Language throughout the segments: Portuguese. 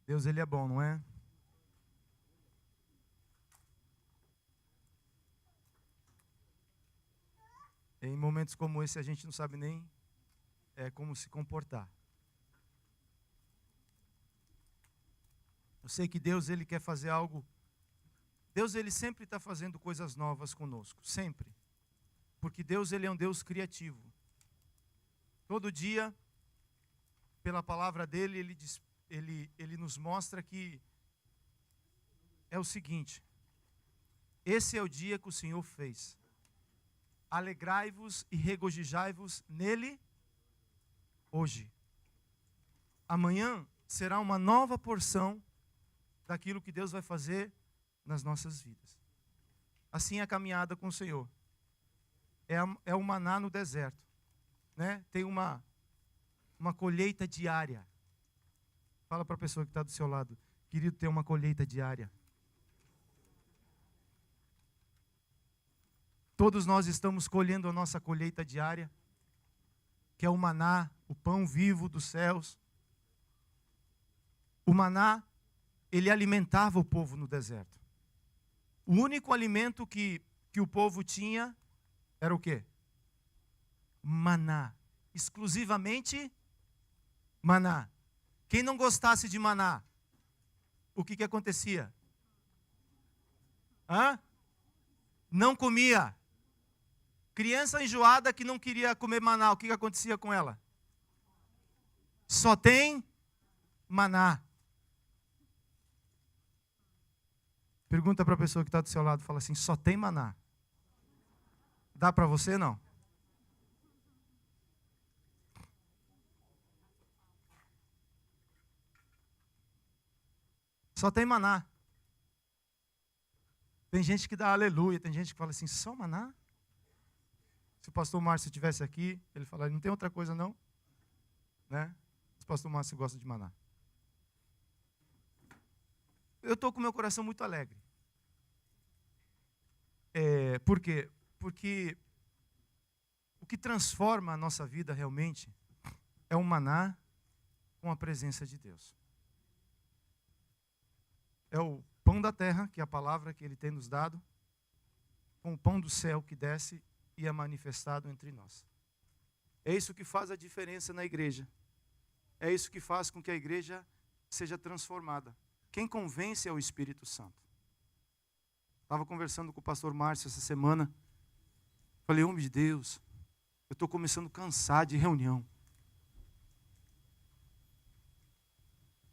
Deus, Ele é bom, não é? Em momentos como esse, a gente não sabe nem como se comportar. Eu sei que Deus, Ele quer fazer algo. Deus, Ele sempre está fazendo coisas novas conosco, sempre. Porque Deus, Ele é um Deus criativo. Todo dia, pela palavra dEle, Ele nos mostra que é o seguinte: esse é o dia que o Senhor fez. Alegrai-vos e regozijai-vos nele hoje. Amanhã será uma nova porção daquilo que Deus vai fazer nas nossas vidas. Assim é a caminhada com o Senhor. É o maná no deserto, né? Tem uma colheita diária. Fala para a pessoa que está do seu lado: querido, tem uma colheita diária. Todos nós estamos colhendo a nossa colheita diária, que é o maná, o pão vivo dos céus. O maná, ele alimentava o povo no deserto. O único alimento que o povo tinha era o quê? Maná. Exclusivamente maná. Quem não gostasse de maná, o que acontecia? Não comia. Criança enjoada que não queria comer maná, o que acontecia com ela? Só tem maná. Pergunta para a pessoa que está do seu lado, fala assim: só tem maná. Dá para você, não? Só tem maná. Tem gente que dá aleluia, tem gente que fala assim: só maná? Se o pastor Márcio estivesse aqui, ele falaria: não tem outra coisa não? Né? O pastor Márcio gosta de maná. Eu estou com meu coração muito alegre. Por quê? Porque o que transforma a nossa vida realmente é o maná com a presença de Deus. É o pão da terra, que é a palavra que Ele tem nos dado, com o pão do céu que desce e é manifestado entre nós. É isso que faz a diferença na igreja. É isso que faz com que a igreja seja transformada. Quem convence é o Espírito Santo. Estava conversando com o pastor Márcio essa semana. Falei: homem de Deus, eu estou começando a cansar de reunião.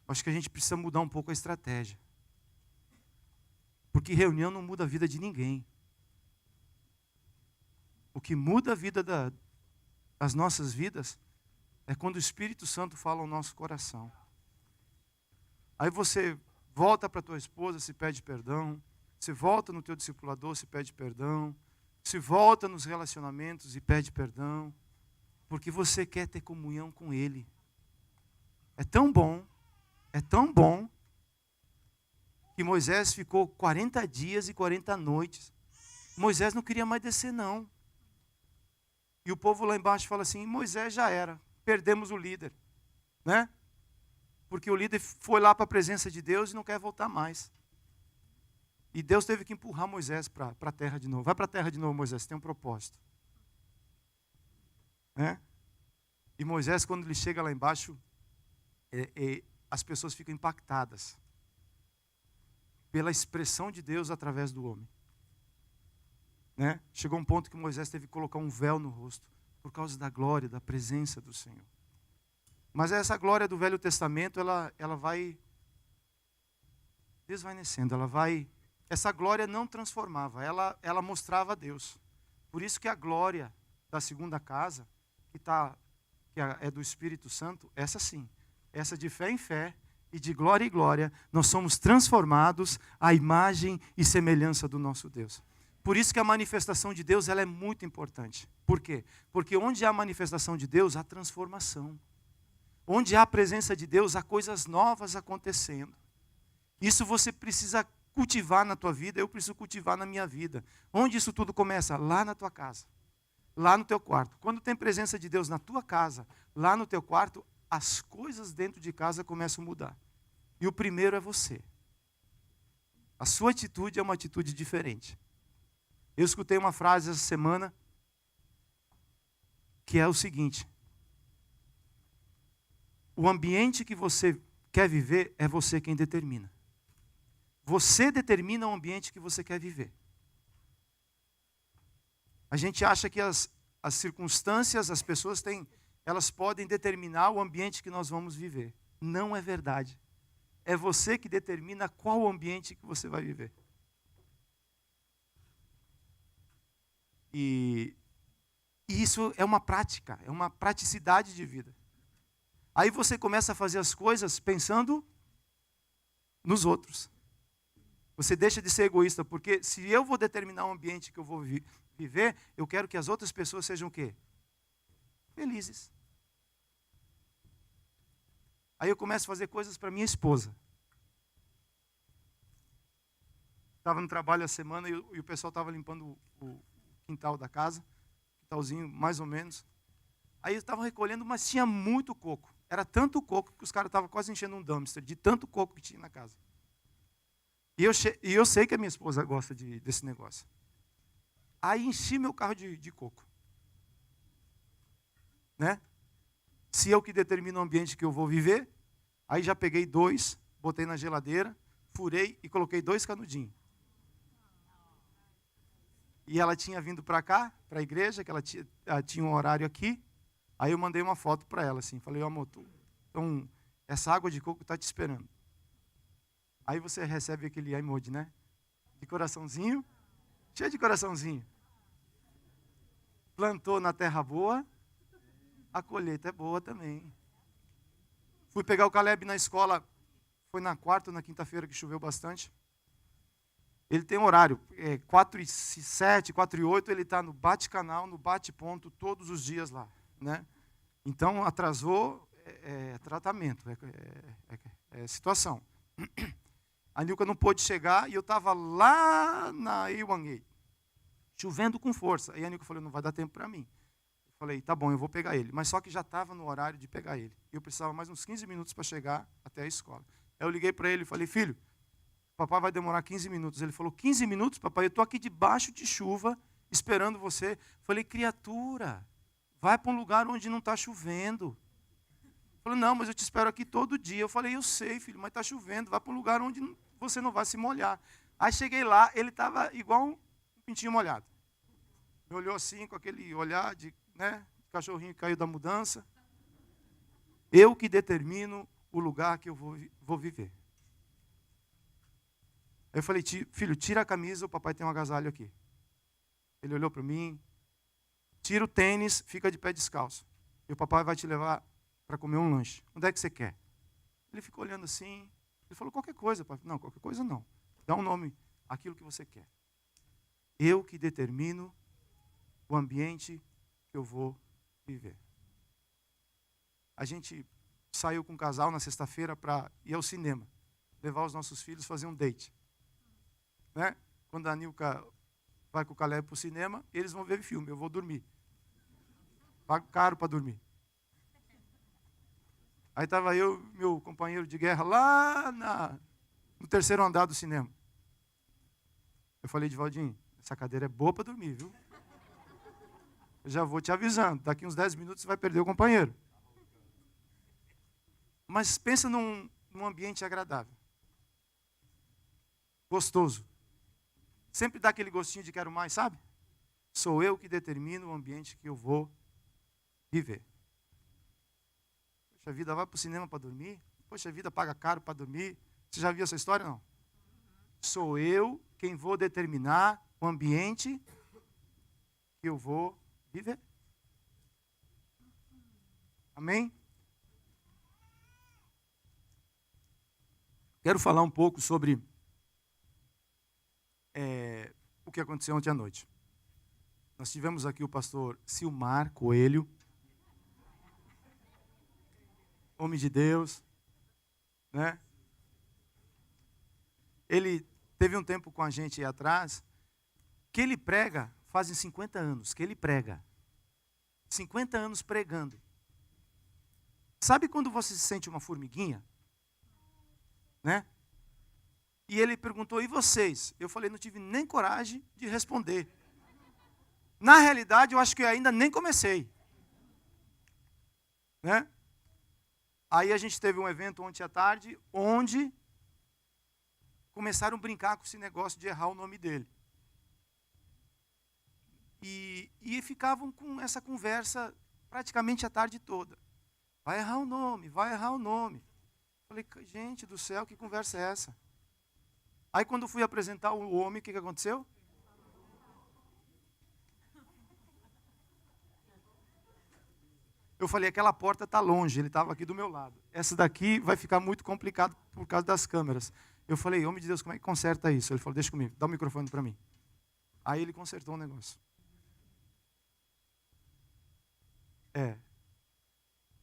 Acho que a gente precisa mudar um pouco a estratégia. Porque reunião não muda a vida de ninguém. O que muda a vida das nossas vidas é quando o Espírito Santo fala ao nosso coração. Aí você volta para a tua esposa, se pede perdão. Você volta no teu discipulador, se pede perdão. Se volta nos relacionamentos e pede perdão. Porque você quer ter comunhão com Ele. É tão bom, que Moisés ficou 40 dias e 40 noites. Moisés não queria mais descer, não. E o povo lá embaixo fala assim: Moisés já era, perdemos o líder, né? Porque o líder foi lá para a presença de Deus e não quer voltar mais. E Deus teve que empurrar Moisés para a terra de novo. Vai para a terra de novo, Moisés, tem um propósito. Né? E Moisés, quando ele chega lá embaixo, as pessoas ficam impactadas pela expressão de Deus através do homem. Né? Chegou um ponto que Moisés teve que colocar um véu no rosto por causa da glória, da presença do Senhor. Mas essa glória do Velho Testamento, ela vai desvanecendo, essa glória não transformava, ela mostrava a Deus. Por isso que a glória da segunda casa, que é do Espírito Santo, essa sim, essa de fé em fé e de glória em glória, nós somos transformados à imagem e semelhança do nosso Deus. Por isso que a manifestação de Deus ela é muito importante. Por quê? Porque onde há a manifestação de Deus, há transformação. Onde há a presença de Deus, há coisas novas acontecendo. Isso você precisa cultivar na tua vida, eu preciso cultivar na minha vida. Onde isso tudo começa? Lá na tua casa. lá no teu quarto. Quando tem presença de Deus na tua casa, lá no teu quarto, as coisas dentro de casa começam a mudar. E o primeiro é você. A sua atitude é uma atitude diferente. Eu escutei uma frase essa semana que é o seguinte: o ambiente que você quer viver é você quem determina. Você determina o ambiente que você quer viver. A gente acha que as circunstâncias, as pessoas elas podem determinar o ambiente que nós vamos viver. Não é verdade. É você que determina qual o ambiente que você vai viver. E isso é uma prática, é uma praticidade de vida. Aí você começa a fazer as coisas pensando nos outros. Você deixa de ser egoísta, porque se eu vou determinar o ambiente que eu vou viver, eu quero que as outras pessoas sejam o quê? Felizes. Aí eu começo a fazer coisas para minha esposa. Estava no trabalho a semana e o pessoal estava limpando o quintal da casa, quintalzinho mais ou menos. Aí eles estavam recolhendo, mas tinha muito coco. Era tanto coco que os caras estavam quase enchendo um dumpster, de tanto coco que tinha na casa. E eu sei que a minha esposa gosta desse negócio. Aí enchi meu carro de coco. Né? Se eu que determino o ambiente que eu vou viver, aí já peguei 2, botei na geladeira, furei e coloquei 2 canudinhos. E ela tinha vindo para cá, para a igreja, que ela tinha um horário aqui. Aí eu mandei uma foto para ela, assim. Falei, amor, então, essa água de coco está te esperando. Aí você recebe aquele emoji, né? De coraçãozinho, cheio de coraçãozinho. Plantou na terra boa, a colheita é boa também. Fui pegar o Caleb na escola, foi na quarta ou na quinta-feira que choveu bastante. Ele tem um horário, 4h07, 4h08, ele está no bate-canal, no bate-ponto, todos os dias lá. Né? Então, atrasou, tratamento, é situação. A Nilka não pôde chegar e eu estava lá na Iwanguei, chovendo com força. E a Nilka falou, não vai dar tempo para mim. Eu falei, tá bom, eu vou pegar ele. Mas só que já estava no horário de pegar ele. Eu precisava mais uns 15 minutos para chegar até a escola. Aí eu liguei para ele e falei, filho, papai vai demorar 15 minutos. Ele falou, 15 minutos, papai? Eu estou aqui debaixo de chuva, esperando você. Eu falei, criatura, vai para um lugar onde não está chovendo. Ele falou, não, mas eu te espero aqui todo dia. Eu falei, eu sei, filho, mas está chovendo. Vai para um lugar onde você não vai se molhar. Aí cheguei lá, ele estava igual um pintinho molhado. Me olhou assim, com aquele olhar de cachorrinho que caiu da mudança. Eu que determino o lugar que eu vou viver. Aí eu falei, filho, tira a camisa, o papai tem um agasalho aqui. Ele olhou para mim, tira o tênis, fica de pé descalço. E o papai vai te levar para comer um lanche. Onde é que você quer? Ele ficou olhando assim. Ele falou, qualquer coisa, pai. Não, qualquer coisa não. Dá um nome, aquilo que você quer. Eu que determino o ambiente que eu vou viver. A gente saiu com um casal na sexta-feira para ir ao cinema. Levar os nossos filhos fazer um date. Né? Quando a Nilka vai com o Caleb para o cinema, eles vão ver filme, eu vou dormir. Pago caro para dormir. Aí estava eu e meu companheiro de guerra lá no terceiro andar do cinema. Eu falei, Divaldinho, essa cadeira é boa para dormir, viu? Eu já vou te avisando, daqui uns 10 minutos você vai perder o companheiro. Mas pensa num ambiente agradável. Gostoso. Sempre dá aquele gostinho de quero mais, sabe? Sou eu que determino o ambiente que eu vou viver. Poxa vida, vai para o cinema para dormir? Poxa vida, paga caro para dormir? Você já viu essa história, não? Sou eu quem vou determinar o ambiente que eu vou viver. Amém? Quero falar um pouco sobre o que aconteceu ontem à noite. Nós tivemos aqui o pastor Silmar Coelho, homem de Deus, né? Ele teve um tempo com a gente aí atrás, que ele prega, fazem 50 anos que ele prega. 50 anos pregando. Sabe quando você se sente uma formiguinha? Né? E ele perguntou, e vocês? Eu falei, não tive nem coragem de responder. Na realidade, eu acho que eu ainda nem comecei. Né? Aí a gente teve um evento ontem à tarde, onde começaram a brincar com esse negócio de errar o nome dele. E ficavam com essa conversa praticamente a tarde toda. Vai errar o nome, vai errar o nome. Falei, gente do céu, que conversa é essa? Aí quando fui apresentar o homem, o que aconteceu? Eu falei, aquela porta está longe, ele estava aqui do meu lado. Essa daqui vai ficar muito complicado por causa das câmeras. Eu falei, homem de Deus, como é que conserta isso? Ele falou, deixa comigo, dá o microfone para mim. Aí ele consertou o negócio.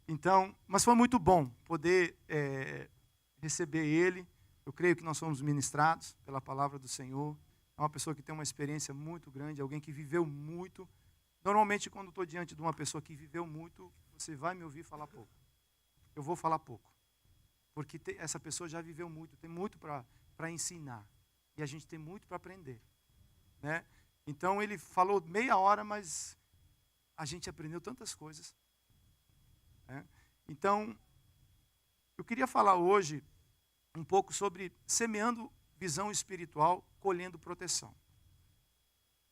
Então, mas foi muito bom poder receber ele. Eu creio que nós somos ministrados pela palavra do Senhor. É uma pessoa que tem uma experiência muito grande, alguém que viveu muito. Normalmente, quando estou diante de uma pessoa que viveu muito, você vai me ouvir falar pouco. Eu vou falar pouco. Porque essa pessoa já viveu muito, tem muito para ensinar. E a gente tem muito para aprender. Né? Então, ele falou meia hora, mas a gente aprendeu tantas coisas. Né? Então, eu queria falar hoje um pouco sobre semeando visão espiritual, colhendo proteção.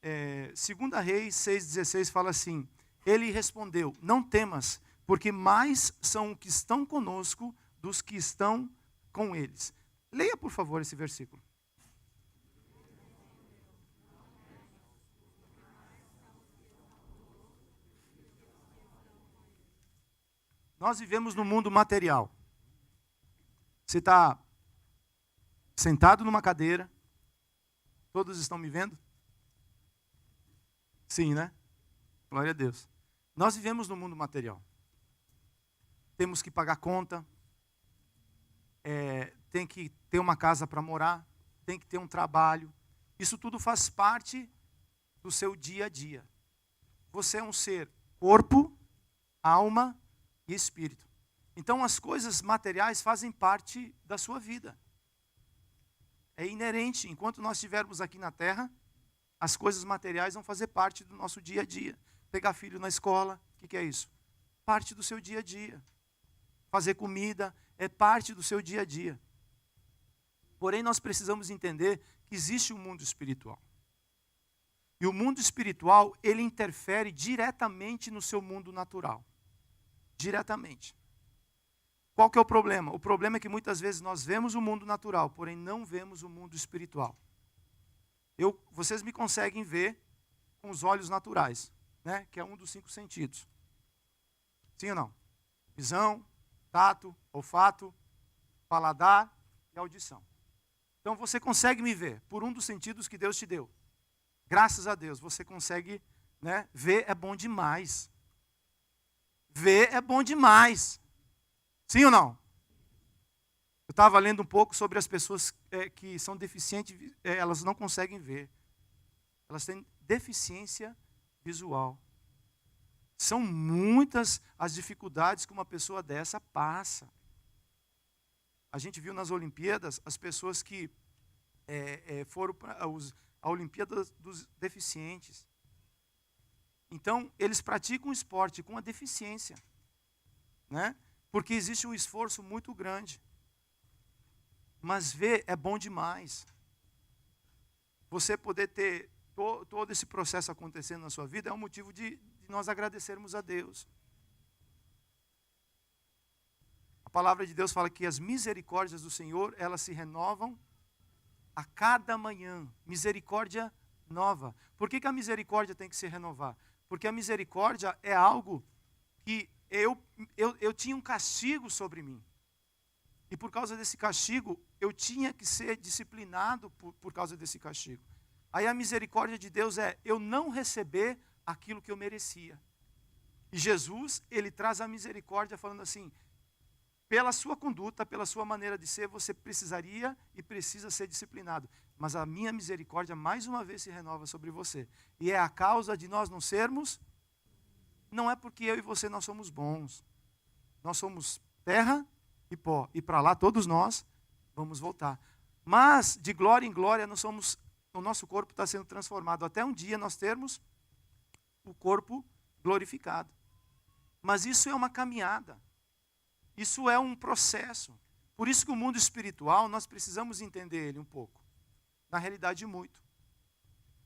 2 Reis 6,16 fala assim, ele respondeu, não temas, porque mais são os que estão conosco dos que estão com eles. Leia, por favor, esse versículo. Nós vivemos no mundo material. Você está sentado numa cadeira. Todos estão me vendo? Sim, né? Glória a Deus. Nós vivemos no mundo material. Temos que pagar conta. Tem que ter uma casa para morar. Tem que ter um trabalho. Isso tudo faz parte do seu dia a dia. Você é um ser corpo, alma e espírito. Então as coisas materiais fazem parte da sua vida. É inerente. Enquanto nós estivermos aqui na terra, as coisas materiais vão fazer parte do nosso dia a dia. Pegar filho na escola, o que é isso? Parte do seu dia a dia. Fazer comida é parte do seu dia a dia. Porém, nós precisamos entender que existe um mundo espiritual. E o mundo espiritual, ele interfere diretamente no seu mundo natural. Diretamente. Qual que é o problema? O problema é que muitas vezes nós vemos o mundo natural, porém não vemos o mundo espiritual. Vocês me conseguem ver com os olhos naturais, né? Que é um dos 5 sentidos. Sim ou não? Visão, tato, olfato, paladar e audição. Então você consegue me ver por um dos sentidos que Deus te deu. Graças a Deus, você consegue, né? Ver é bom demais. Ver é bom demais. Sim ou não? Eu estava lendo um pouco sobre as pessoas que são deficientes, elas não conseguem ver. Elas têm deficiência visual. São muitas as dificuldades que uma pessoa dessa passa. A gente viu nas Olimpíadas as pessoas que foram para a Olimpíada dos deficientes. Então, eles praticam esporte com a deficiência, né? Porque existe um esforço muito grande. Mas ver é bom demais. Você poder ter todo esse processo acontecendo na sua vida é um motivo de nós agradecermos a Deus. A palavra de Deus fala que as misericórdias do Senhor, elas se renovam a cada manhã. Misericórdia nova. Por que a misericórdia tem que se renovar? Porque a misericórdia é algo que eu tinha um castigo sobre mim. E por causa desse castigo, eu tinha que ser disciplinado por causa desse castigo. Aí a misericórdia de Deus é eu não receber aquilo que eu merecia. E Jesus, ele traz a misericórdia falando assim, pela sua conduta, pela sua maneira de ser, você precisaria e precisa ser disciplinado. Mas a minha misericórdia, mais uma vez, se renova sobre você. E é a causa de nós não sermos Não é porque eu e você nós somos bons. Nós somos terra e pó. E para lá todos nós vamos voltar. Mas de glória em glória o nosso corpo está sendo transformado. Até um dia nós termos o corpo glorificado. Mas isso é uma caminhada. Isso é um processo. Por isso que o mundo espiritual, nós precisamos entender ele um pouco. Na realidade, muito.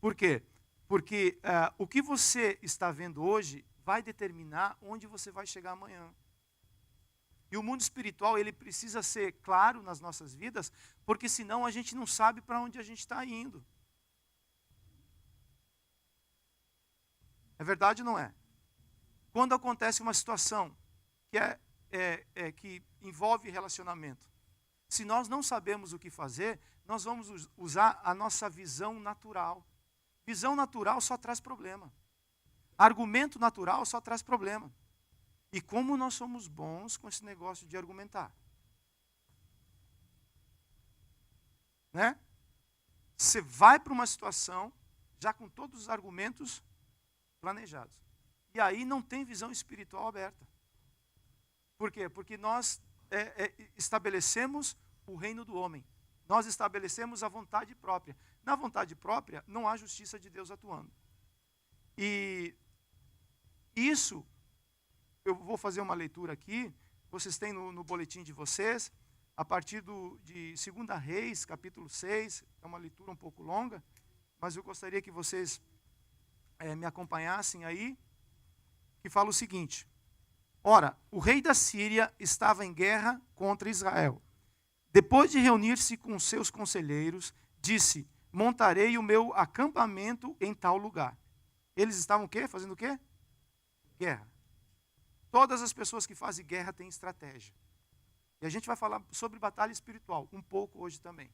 Por quê? Porque o que você está vendo hoje vai determinar onde você vai chegar amanhã. E o mundo espiritual, ele precisa ser claro nas nossas vidas, porque senão a gente não sabe para onde a gente está indo. É verdade ou não é? Quando acontece uma situação que envolve relacionamento, se nós não sabemos o que fazer, nós vamos usar a nossa visão natural. Visão natural só traz problema. Argumento natural só traz problema. E como nós somos bons com esse negócio de argumentar. Né? Você vai para uma situação já com todos os argumentos planejados. E aí não tem visão espiritual aberta. Por quê? Porque nós estabelecemos o reino do homem. Nós estabelecemos a vontade própria. Na vontade própria, não há justiça de Deus atuando. E isso, eu vou fazer uma leitura aqui, vocês têm no boletim de vocês, a partir de 2 Reis, capítulo 6, é uma leitura um pouco longa, mas eu gostaria que vocês me acompanhassem aí, que fala o seguinte: ora, o rei da Síria estava em guerra contra Israel. Depois de reunir-se com seus conselheiros, disse: montarei o meu acampamento em tal lugar. Eles estavam o quê? Fazendo o quê? Guerra. Todas as pessoas que fazem guerra têm estratégia. E a gente vai falar sobre batalha espiritual, um pouco hoje também.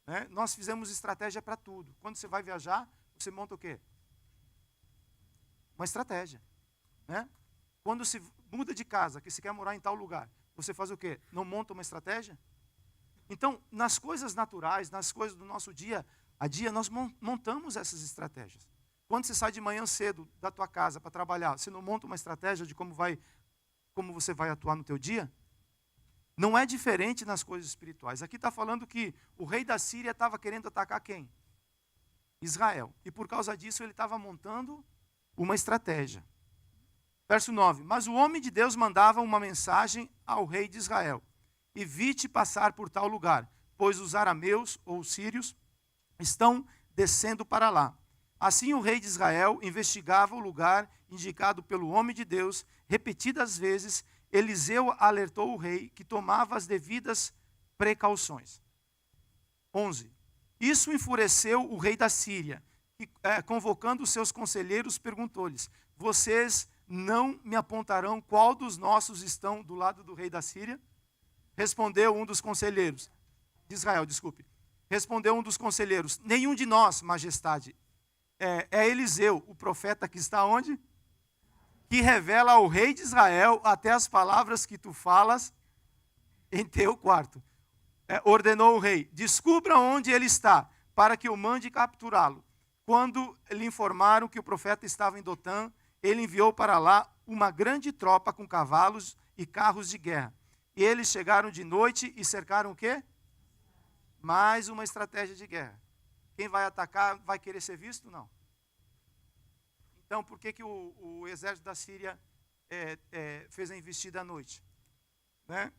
Né? Nós fizemos estratégia para tudo. Quando você vai viajar, você monta o quê? Uma estratégia. Né? Quando se muda de casa, que você quer morar em tal lugar, você faz o quê? Não monta uma estratégia? Então, nas coisas naturais, nas coisas do nosso dia a dia, nós montamos essas estratégias. Quando você sai de manhã cedo da tua casa para trabalhar, você não monta uma estratégia de como você vai atuar no teu dia? Não é diferente nas coisas espirituais. Aqui está falando que o rei da Síria estava querendo atacar quem? Israel. E por causa disso ele estava montando uma estratégia. Verso 9. Mas o homem de Deus mandava uma mensagem ao rei de Israel: evite passar por tal lugar, pois os arameus ou os sírios estão descendo para lá. Assim o rei de Israel investigava o lugar indicado pelo homem de Deus. Repetidas vezes, Eliseu alertou o rei que tomava as devidas precauções. 11. Isso enfureceu o rei da Síria, que, convocando os seus conselheiros, perguntou-lhes: vocês não me apontarão qual dos nossos estão do lado do rei da Síria? Respondeu um dos conselheiros, de Israel, desculpe. Respondeu um dos conselheiros: nenhum de nós, majestade. É Eliseu, o profeta que está onde? Que revela ao rei de Israel até as palavras que tu falas em teu quarto. Ordenou o rei: descubra onde ele está, para que eu mande capturá-lo. Quando lhe informaram que o profeta estava em Dotã, ele enviou para lá uma grande tropa com cavalos e carros de guerra. E eles chegaram de noite e cercaram o quê? Mais uma estratégia de guerra. Quem vai atacar vai querer ser visto? Não. Então, por que o exército da Síria fez a investida à noite? Né?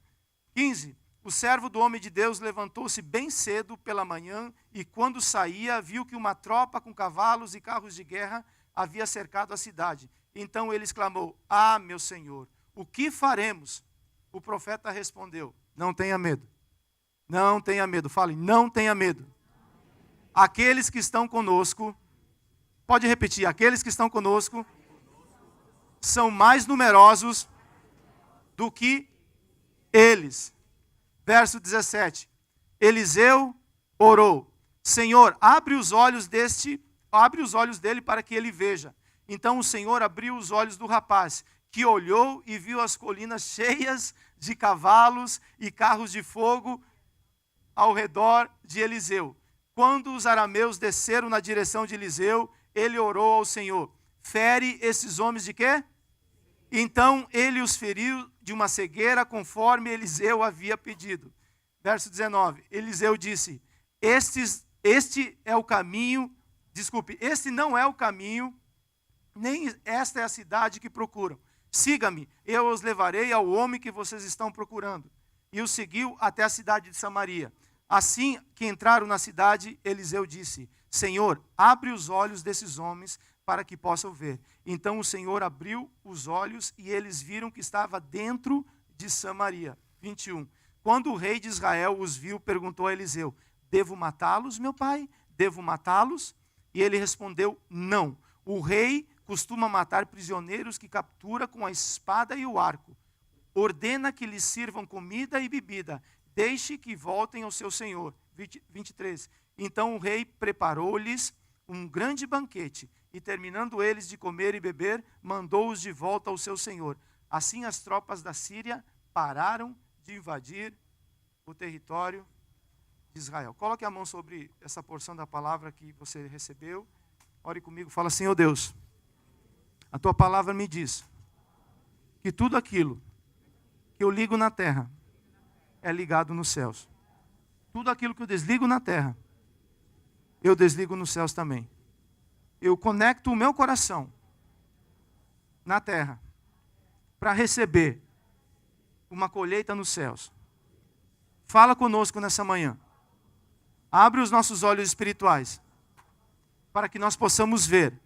15. O servo do homem de Deus levantou-se bem cedo pela manhã e, quando saía, viu que uma tropa com cavalos e carros de guerra havia cercado a cidade. Então ele exclamou: ah, meu senhor, o que faremos? O profeta respondeu: não tenha medo. Não tenha medo. Fale: não tenha medo. Aqueles que estão conosco, pode repetir, aqueles que estão conosco são mais numerosos do que eles. Verso 17. Eliseu orou: Senhor, abre os olhos dele para que ele veja. Então o Senhor abriu os olhos do rapaz, que olhou e viu as colinas cheias de cavalos e carros de fogo ao redor de Eliseu. Quando os arameus desceram na direção de Eliseu, ele orou ao Senhor: fere esses homens de quê? Então ele os feriu de uma cegueira, conforme Eliseu havia pedido. Verso 19, Eliseu disse, este não é o caminho, nem esta é a cidade que procuram. Siga-me, eu os levarei ao homem que vocês estão procurando. E o seguiu até a cidade de Samaria. Assim que entraram na cidade, Eliseu disse, Senhor, abre os olhos desses homens para que possam ver. Então o Senhor abriu os olhos e eles viram que estava dentro de Samaria. 21. Quando o rei de Israel os viu, perguntou a Eliseu, devo matá-los, meu pai? Devo matá-los? E ele respondeu, não. O rei costuma matar prisioneiros que captura com a espada e o arco. Ordena que lhes sirvam comida e bebida. Deixe que voltem ao seu senhor. 23. Então o rei preparou-lhes um grande banquete. E terminando eles de comer e beber, mandou-os de volta ao seu senhor. Assim as tropas da Síria pararam de invadir o território de Israel. Coloque a mão sobre essa porção da palavra que você recebeu. Ore comigo, fala, Senhor Deus, a tua palavra me diz que tudo aquilo que eu ligo na terra é ligado nos céus. Tudo aquilo que eu desligo na terra, eu desligo nos céus também. Eu conecto o meu coração na terra para receber uma colheita nos céus. Fala conosco nessa manhã. Abre os nossos olhos espirituais para que nós possamos ver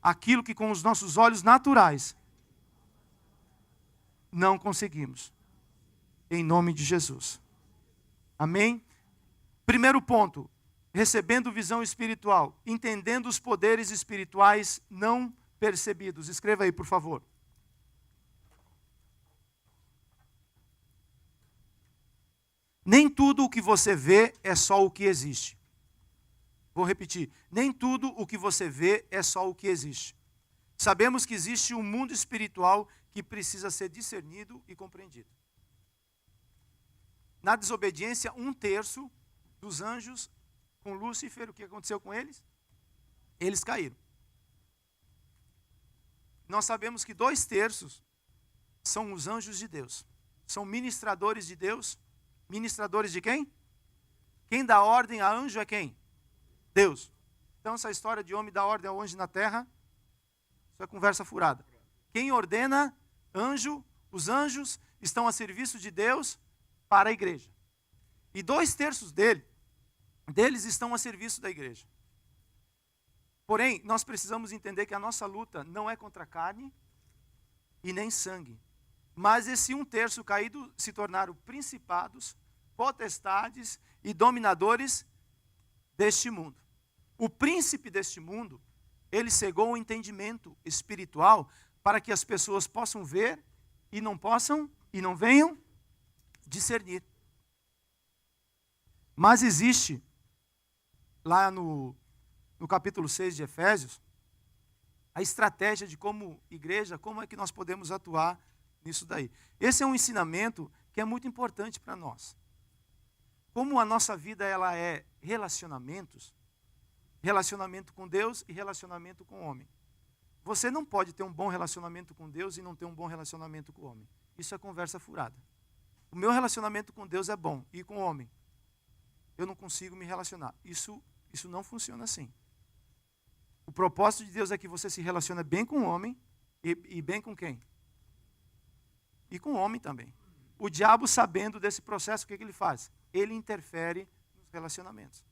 aquilo que com os nossos olhos naturais não conseguimos. Em nome de Jesus. Amém? Primeiro ponto. Recebendo visão espiritual, entendendo os poderes espirituais não percebidos. Escreva aí, por favor. Nem tudo o que você vê é só o que existe. Vou repetir. Nem tudo o que você vê é só o que existe. Sabemos que existe um mundo espiritual que precisa ser discernido e compreendido. Na desobediência, 1/3 dos anjos com Lúcifer, o que aconteceu com eles? Eles caíram. Nós sabemos que 2/3 são os anjos de Deus. São ministradores de Deus. Ministradores de quem? Quem dá ordem a anjo é quem? Deus. Então essa história de homem dá ordem ao anjo na terra, isso é conversa furada. Quem ordena anjo, os anjos estão a serviço de Deus para a igreja. E 2/3 deles estão a serviço da igreja. Porém, nós precisamos entender que a nossa luta não é contra carne e nem sangue. Mas esse 1/3 caído se tornaram principados, potestades e dominadores deste mundo. O príncipe deste mundo, ele cegou o entendimento espiritual para que as pessoas possam ver e não venham discernir. Mas existe lá no capítulo 6 de Efésios, a estratégia de como igreja, como é que nós podemos atuar nisso daí. Esse é um ensinamento que é muito importante para nós. Como a nossa vida ela é relacionamentos, relacionamento com Deus e relacionamento com o homem. Você não pode ter um bom relacionamento com Deus e não ter um bom relacionamento com o homem. Isso é conversa furada. O meu relacionamento com Deus é bom e com o homem eu não consigo me relacionar. Isso não funciona assim. O propósito de Deus é que você se relacione bem com o homem e bem com quem? E com o homem também. O diabo, sabendo desse processo, o que ele faz? Ele interfere nos relacionamentos.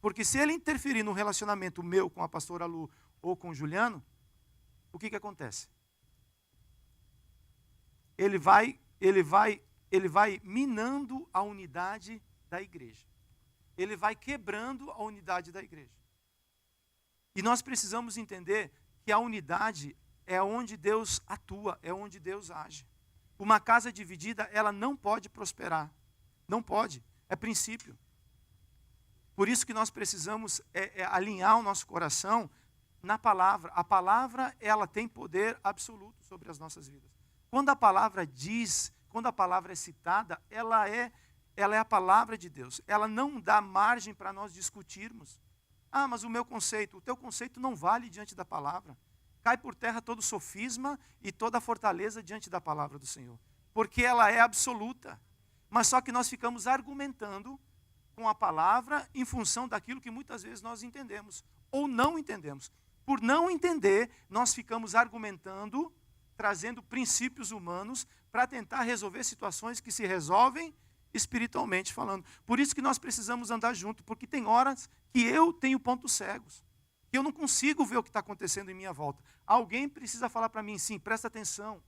Porque se ele interferir no relacionamento meu com a pastora Lu ou com o Juliano, o que acontece? Ele vai minando a unidade da igreja. Ele vai quebrando a unidade da igreja. E nós precisamos entender que a unidade é onde Deus atua, é onde Deus age. Uma casa dividida, ela não pode prosperar. Não pode. É princípio. Por isso que nós precisamos alinhar o nosso coração na palavra. A palavra, ela tem poder absoluto sobre as nossas vidas. Quando a palavra diz, quando a palavra é citada, ela é a palavra de Deus. Ela não dá margem para nós discutirmos. Ah, mas o meu conceito, o teu conceito não vale diante da palavra. cai por terra todo sofisma e toda fortaleza diante da palavra do Senhor. Porque ela é absoluta. Mas só que nós ficamos argumentando com a palavra em função daquilo que muitas vezes nós entendemos ou não entendemos. Por não entender, nós ficamos argumentando, trazendo princípios humanos para tentar resolver situações que se resolvem espiritualmente falando. Por isso que nós precisamos andar junto, porque tem horas que eu tenho pontos cegos, que eu não consigo ver o que está acontecendo em minha volta. Alguém precisa falar para mim, sim, presta atenção,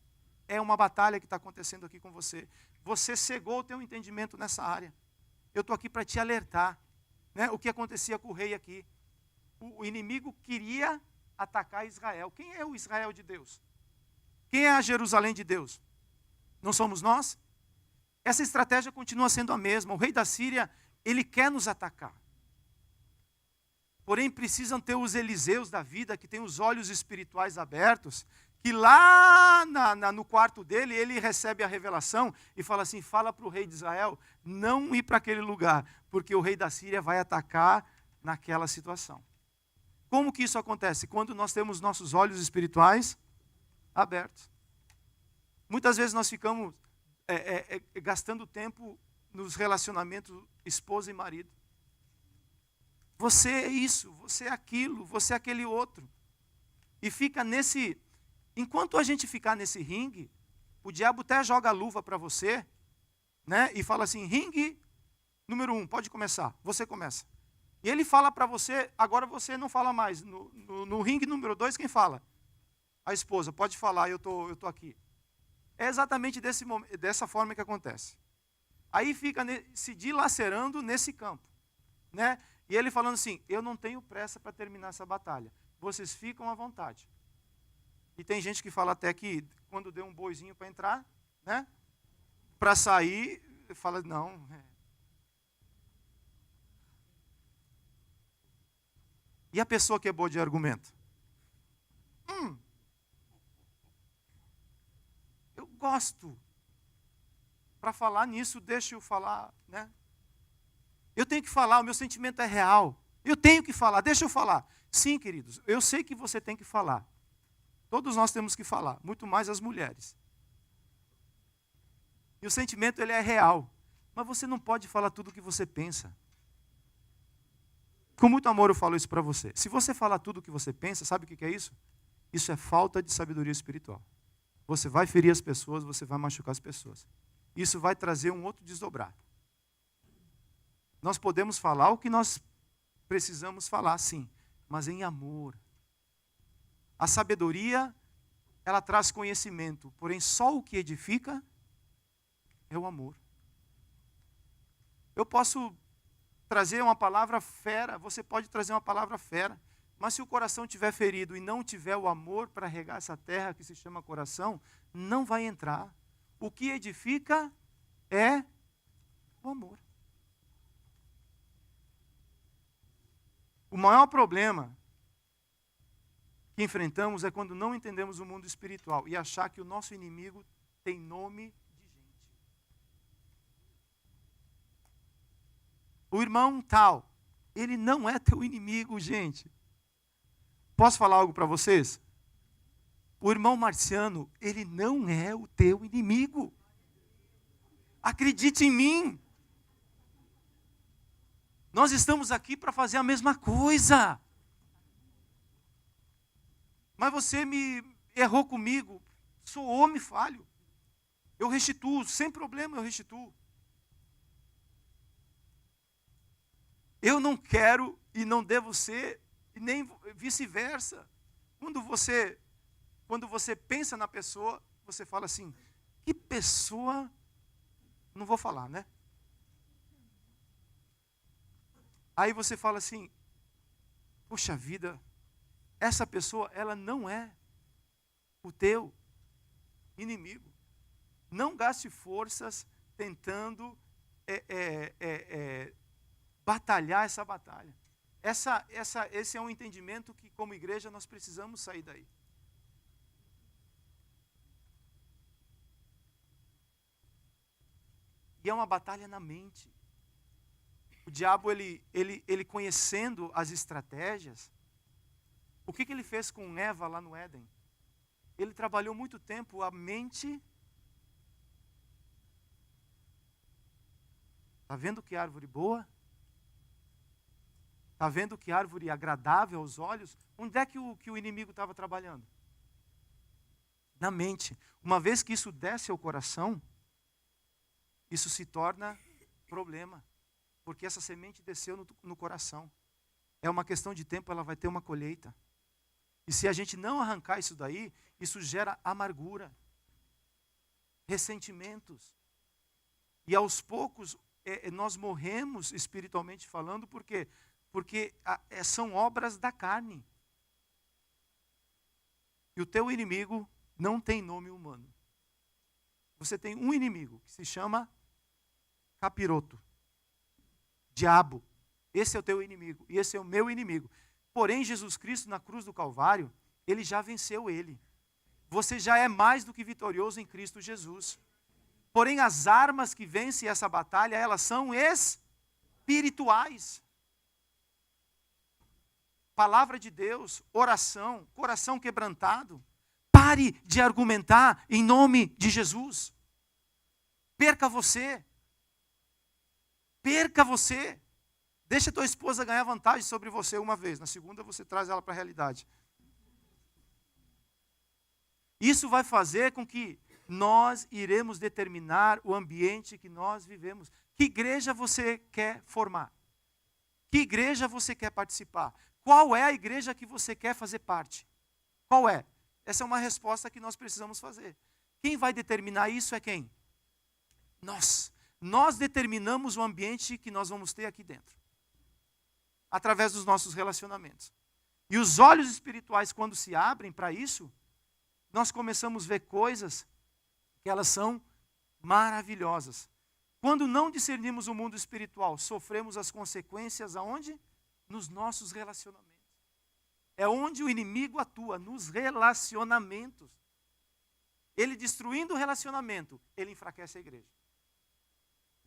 é uma batalha que está acontecendo aqui com você. Você cegou o teu entendimento nessa área. Eu estou aqui para te alertar, né? O que acontecia com o rei aqui. O inimigo queria atacar Israel. Quem é o Israel de Deus? Quem é a Jerusalém de Deus? Não somos nós? Essa estratégia continua sendo a mesma. O rei da Síria, ele quer nos atacar. Porém, precisam ter os Eliseus da vida, que têm os olhos espirituais abertos, que lá no quarto dele, ele recebe a revelação e fala assim, fala para o rei de Israel não ir para aquele lugar, porque o rei da Síria vai atacar naquela situação. Como que isso acontece? Quando nós temos nossos olhos espirituais abertos. Muitas vezes nós ficamos gastando tempo nos relacionamentos esposa e marido. Você é isso, você é aquilo, você é aquele outro. E fica nesse... Enquanto a gente ficar nesse ringue, o diabo até joga a luva para você, né? E fala assim, ringue número 1, pode começar, você começa. E ele fala para você, agora você não fala mais. No ringue número 2, quem fala? A esposa, pode falar, eu tô aqui. É exatamente dessa forma que acontece. Aí fica se dilacerando nesse campo, né? E ele falando assim, eu não tenho pressa para terminar essa batalha. Vocês ficam à vontade. E tem gente que fala até que quando deu um boizinho para entrar, né? Para sair, fala, não. E a pessoa que é boa de argumento? Eu gosto. Para falar nisso, deixa eu falar, né? Eu tenho que falar, o meu sentimento é real. Eu tenho que falar, deixa eu falar. Sim, queridos, eu sei que você tem que falar. Todos nós temos que falar, muito mais as mulheres. E o sentimento, ele é real. Mas você não pode falar tudo o que você pensa. Com muito amor eu falo isso para você. Se você falar tudo o que você pensa, sabe o que é isso? Isso é falta de sabedoria espiritual. Você vai ferir as pessoas, você vai machucar as pessoas. Isso vai trazer um outro desdobrar. Nós podemos falar o que nós precisamos falar, sim, mas em amor. A sabedoria, ela traz conhecimento, porém só o que edifica é o amor. Eu posso trazer uma palavra fera, você pode trazer uma palavra fera, mas se o coração estiver ferido e não tiver o amor para regar essa terra que se chama coração, não vai entrar. O que edifica é o amor. O maior problema que enfrentamos é quando não entendemos o mundo espiritual e achar que o nosso inimigo tem nome de gente. O irmão tal, ele não é teu inimigo, gente. Posso falar algo para vocês? O irmão Marciano, ele não é o teu inimigo. Acredite em mim. Nós estamos aqui para fazer a mesma coisa. Mas você me errou comigo. Sou homem falho. Eu restituo, sem problema eu restituo. Eu não quero e não devo ser, e nem vice-versa. Quando você pensa na pessoa, você fala assim, que pessoa, não vou falar, né? Aí você fala assim, puxa vida, essa pessoa, ela não é o teu inimigo. Não gaste forças tentando batalhar essa batalha. Esse é um entendimento que, como igreja, nós precisamos sair daí. E é uma batalha na mente. O diabo, ele conhecendo as estratégias, O que ele fez com Eva lá no Éden? Ele trabalhou muito tempo a mente. Está vendo que árvore boa? Está vendo que árvore agradável aos olhos? Onde é que o inimigo estava trabalhando? Na mente. Uma vez que isso desce ao coração, isso se torna problema. Porque essa semente desceu no coração. É uma questão de tempo, ela vai ter uma colheita. E se a gente não arrancar isso daí, isso gera amargura, ressentimentos. E aos poucos, nós morremos espiritualmente falando, por quê? Porque são obras da carne. E o teu inimigo não tem nome humano. Você tem um inimigo que se chama capiroto, diabo. Esse é o teu inimigo e esse é o meu inimigo. Porém, Jesus Cristo na cruz do Calvário, ele já venceu ele. Você já é mais do que vitorioso em Cristo Jesus. Porém, as armas que vencem essa batalha, elas são espirituais. Palavra de Deus, oração, coração quebrantado. Pare de argumentar em nome de Jesus. Perca você. Perca você. Deixa a tua esposa ganhar vantagem sobre você uma vez. Na segunda você traz ela para a realidade. Isso vai fazer com que nós iremos determinar o ambiente que nós vivemos. Que igreja você quer formar? Que igreja você quer participar? Qual é a igreja que você quer fazer parte? Qual é? Essa é uma resposta que nós precisamos fazer. Quem vai determinar isso é quem? Nós. Nós determinamos o ambiente que nós vamos ter aqui dentro. Através dos nossos relacionamentos. E os olhos espirituais, quando se abrem para isso, nós começamos a ver coisas que elas são maravilhosas. Quando não discernimos o mundo espiritual, sofremos as consequências aonde? Nos nossos relacionamentos. É onde o inimigo atua, nos relacionamentos. Ele destruindo o relacionamento, ele enfraquece a igreja.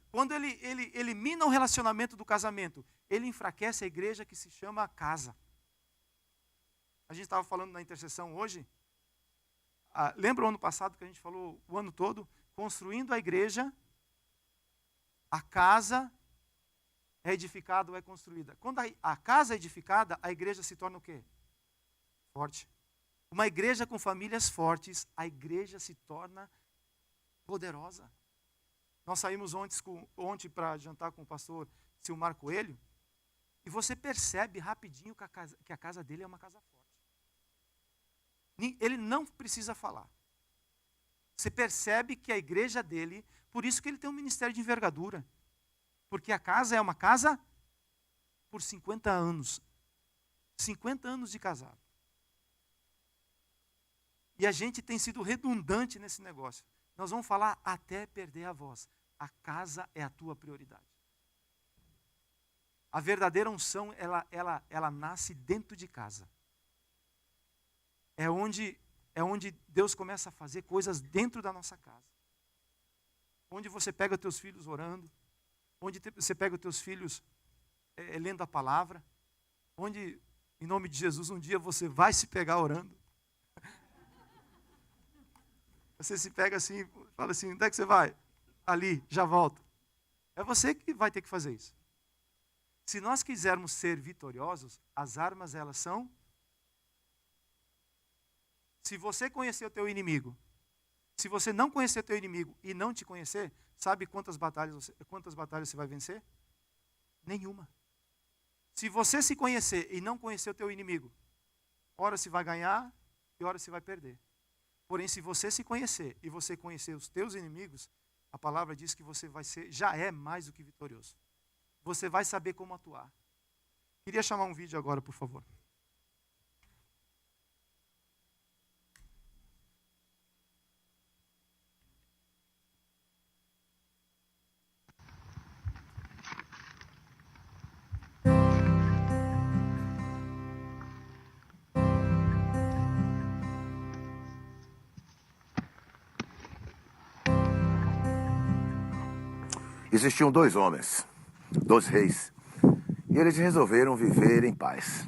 Quando ele elimina o relacionamento do casamento, ele enfraquece a igreja que se chama casa. A gente estava falando na intercessão hoje. Lembra o ano passado que a gente falou o ano todo? Construindo a igreja, a casa é edificada ou é construída. Quando a casa é edificada, a igreja se torna o quê? Forte. Uma igreja com famílias fortes, a igreja se torna poderosa. Nós saímos ontem para jantar com o pastor Silmar Coelho, e você percebe rapidinho que a casa dele é uma casa forte. Ele não precisa falar. Você percebe que a igreja dele, por isso que ele tem um ministério de envergadura. Porque a casa é uma casa por 50 anos. 50 anos de casado. E a gente tem sido redundante nesse negócio. Nós vamos falar até perder a voz. A casa é a tua prioridade. A verdadeira unção, ela nasce dentro de casa. É onde Deus começa a fazer coisas dentro da nossa casa. Onde você pega teus filhos orando. Onde você pega os teus filhos lendo a palavra. Onde, em nome de Jesus, um dia você vai se pegar orando. Você se pega assim, fala assim, onde é que você vai? Ali, já volta. É você que vai ter que fazer isso. Se nós quisermos ser vitoriosos, as armas elas são... Se você conhecer o teu inimigo, se você não conhecer o teu inimigo e não te conhecer, sabe quantas batalhas você vai vencer? Nenhuma. Se você se conhecer e não conhecer o teu inimigo, ora se vai ganhar e ora se vai perder. Porém, se você se conhecer e você conhecer os teus inimigos, a palavra diz que você já é mais do que vitorioso. Você vai saber como atuar. Queria chamar um vídeo agora, por favor. Existiam dois homens, dois reis, e eles resolveram viver em paz.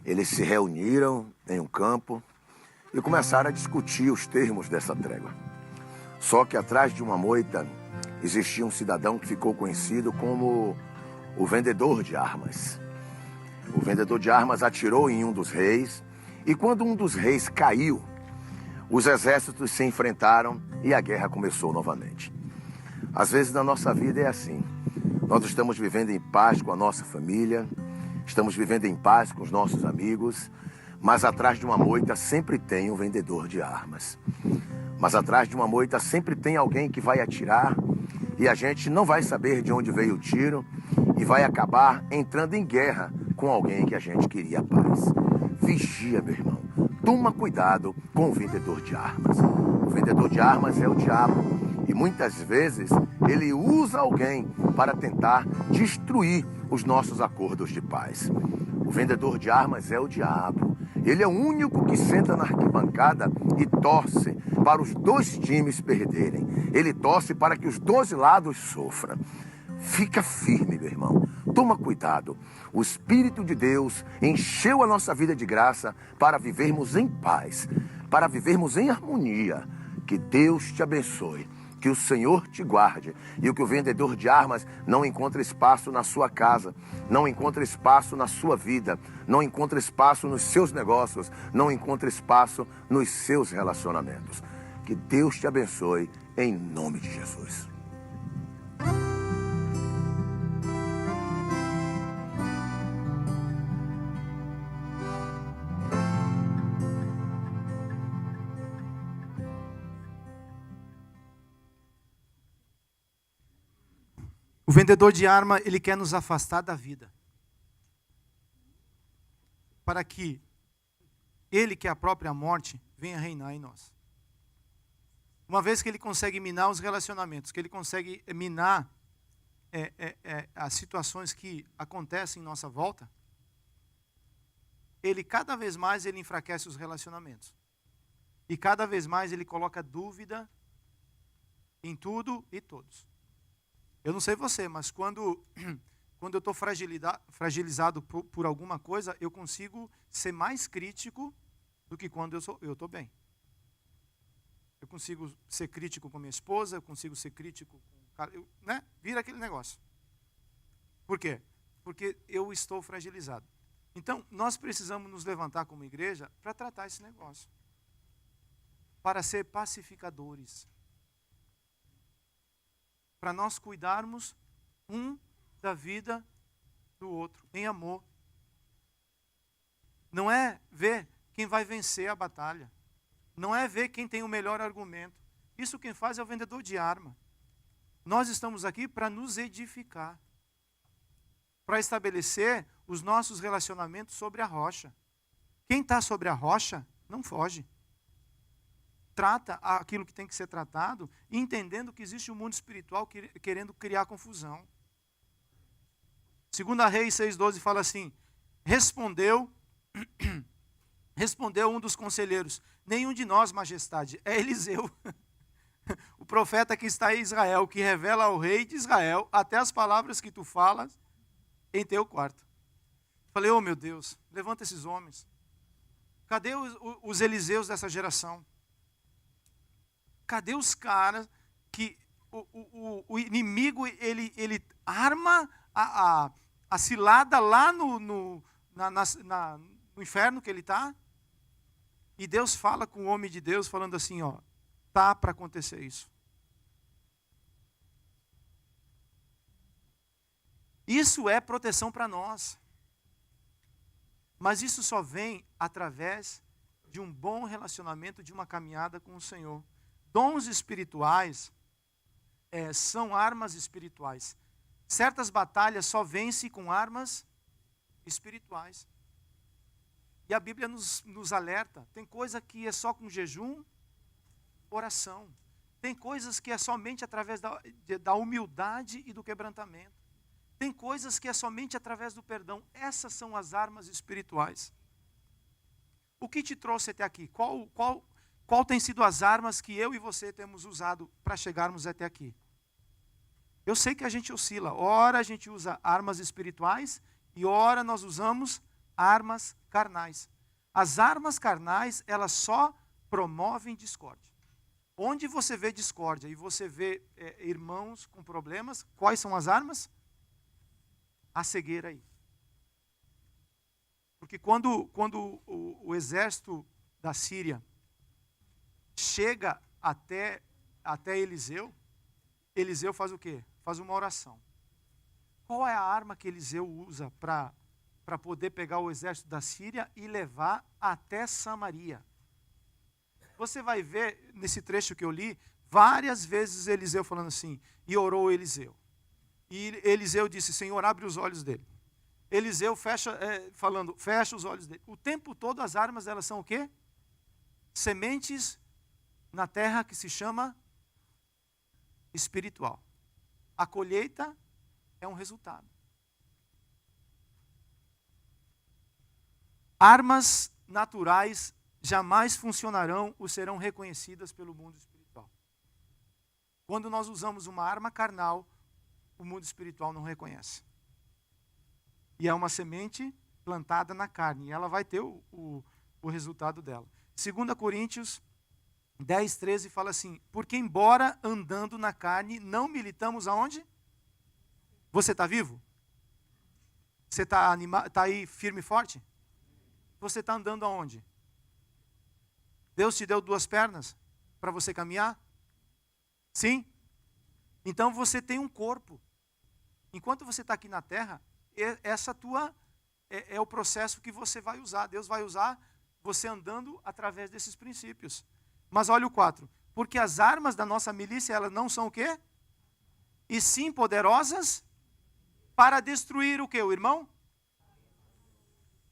Eles se reuniram em um campo e começaram a discutir os termos dessa trégua. Só que atrás de uma moita existia um cidadão que ficou conhecido como o vendedor de armas. O vendedor de armas atirou em um dos reis e quando um dos reis caiu, os exércitos se enfrentaram e a guerra começou novamente. Às vezes na nossa vida é assim. Nós estamos vivendo em paz com a nossa família, estamos vivendo em paz com os nossos amigos, mas atrás de uma moita sempre tem um vendedor de armas. Mas atrás de uma moita sempre tem alguém que vai atirar e a gente não vai saber de onde veio o tiro e vai acabar entrando em guerra com alguém que a gente queria paz. Vigia, meu irmão. Toma cuidado com o vendedor de armas. O vendedor de armas é o diabo e muitas vezes ele usa alguém para tentar destruir os nossos acordos de paz. O vendedor de armas é o diabo. Ele é o único que senta na arquibancada e torce para os dois times perderem. Ele torce para que os dois lados sofram. Fica firme, meu irmão. Toma cuidado. O Espírito de Deus encheu a nossa vida de graça para vivermos em paz, para vivermos em harmonia. Que Deus te abençoe. Que o Senhor te guarde e que o vendedor de armas não encontre espaço na sua casa, não encontre espaço na sua vida, não encontre espaço nos seus negócios, não encontre espaço nos seus relacionamentos. Que Deus te abençoe em nome de Jesus. O vendedor de arma, ele quer nos afastar da vida. Para que ele, que é a própria morte, venha reinar em nós. Uma vez que ele consegue minar os relacionamentos, que ele consegue minar as situações que acontecem em nossa volta, ele cada vez mais ele enfraquece os relacionamentos. E cada vez mais ele coloca dúvida em tudo e todos. Eu não sei você, mas quando eu estou fragilizado por alguma coisa, eu consigo ser mais crítico do que quando eu estou bem. Eu consigo ser crítico com minha esposa, eu consigo ser crítico com o cara, né? Vira aquele negócio. Por quê? Porque eu estou fragilizado. Então, nós precisamos nos levantar como igreja para tratar esse negócio. Para ser pacificadores. Para nós cuidarmos um da vida do outro, em amor. Não é ver quem vai vencer a batalha. Não é ver quem tem o melhor argumento. Isso quem faz é o vendedor de arma. Nós estamos aqui para nos edificar. Para estabelecer os nossos relacionamentos sobre a rocha. Quem está sobre a rocha, não foge. Trata aquilo que tem que ser tratado, entendendo que existe um mundo espiritual querendo criar confusão. 2 Reis 6,12 fala assim, respondeu um dos conselheiros, nenhum de nós, majestade, é Eliseu, o profeta que está em Israel, que revela ao rei de Israel até as palavras que tu falas em teu quarto. Falei, oh meu Deus, levanta esses homens. Cadê os Eliseus dessa geração? Cadê os caras que o inimigo ele arma a cilada lá no inferno que ele está? E Deus fala com o homem de Deus, falando assim, ó, tá para acontecer isso. Isso é proteção para nós. Mas isso só vem através de um bom relacionamento, de uma caminhada com o Senhor. Dons espirituais são armas espirituais. Certas batalhas só vencem com armas espirituais. E a Bíblia nos alerta. Tem coisa que é só com jejum, oração. Tem coisas que é somente através da humildade e do quebrantamento. Tem coisas que é somente através do perdão. Essas são as armas espirituais. O que te trouxe até aqui? Qual tem sido as armas que eu e você temos usado para chegarmos até aqui? Eu sei que a gente oscila. Ora a gente usa armas espirituais e ora nós usamos armas carnais. As armas carnais, elas só promovem discórdia. Onde você vê discórdia e você vê irmãos com problemas, quais são as armas? A cegueira aí. Porque quando o exército da Síria chega até Eliseu, Eliseu faz o quê? Faz uma oração. Qual é a arma que Eliseu usa para poder pegar o exército da Síria e levar até Samaria? Você vai ver, nesse trecho que eu li, várias vezes Eliseu falando assim, e orou Eliseu. E Eliseu disse, Senhor, abre os olhos dele. Eliseu falando, fecha os olhos dele. O tempo todo as armas, elas são o quê? Sementes na terra que se chama espiritual. A colheita é um resultado. Armas naturais jamais funcionarão ou serão reconhecidas pelo mundo espiritual. Quando nós usamos uma arma carnal, o mundo espiritual não reconhece. E é uma semente plantada na carne, e ela vai ter o resultado dela. 2 Coríntios 10, 13 fala assim, porque embora andando na carne, não militamos aonde? Você está vivo? Você está aí firme e forte? Você está andando aonde? Deus te deu 2 pernas para você caminhar? Sim? Então você tem um corpo. Enquanto você está aqui na terra, essa tua é o processo que você vai usar. Deus vai usar você andando através desses princípios. Mas olha o 4. Porque as armas da nossa milícia, elas não são o quê? E sim poderosas para destruir o quê, o irmão?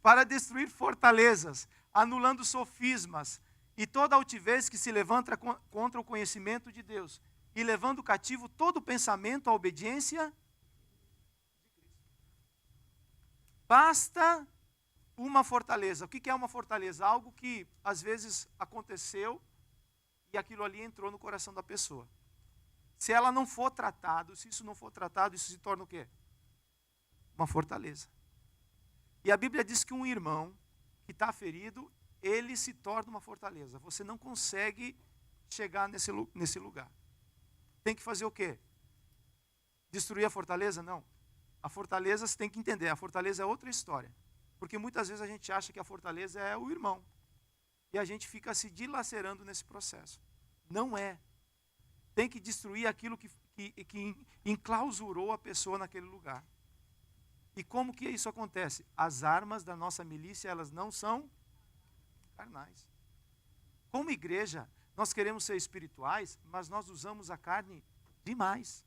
Para destruir fortalezas, anulando sofismas e toda altivez que se levanta contra o conhecimento de Deus, e levando cativo todo pensamento à obediência. Basta uma fortaleza. O que é uma fortaleza? Algo que às vezes aconteceu e aquilo ali entrou no coração da pessoa. Se ela não for tratado, se isso não for tratado, isso se torna o quê? Uma fortaleza. E a Bíblia diz que um irmão que está ferido, ele se torna uma fortaleza. Você não consegue chegar nesse lugar. Tem que fazer o quê? Destruir a fortaleza? Não. A fortaleza, você tem que entender, a fortaleza é outra história. Porque muitas vezes a gente acha que a fortaleza é o irmão. E a gente fica se dilacerando nesse processo. Não é. Tem que destruir aquilo que enclausurou a pessoa naquele lugar. E como que isso acontece? As armas da nossa milícia, elas não são carnais. Como igreja, nós queremos ser espirituais, mas nós usamos a carne demais.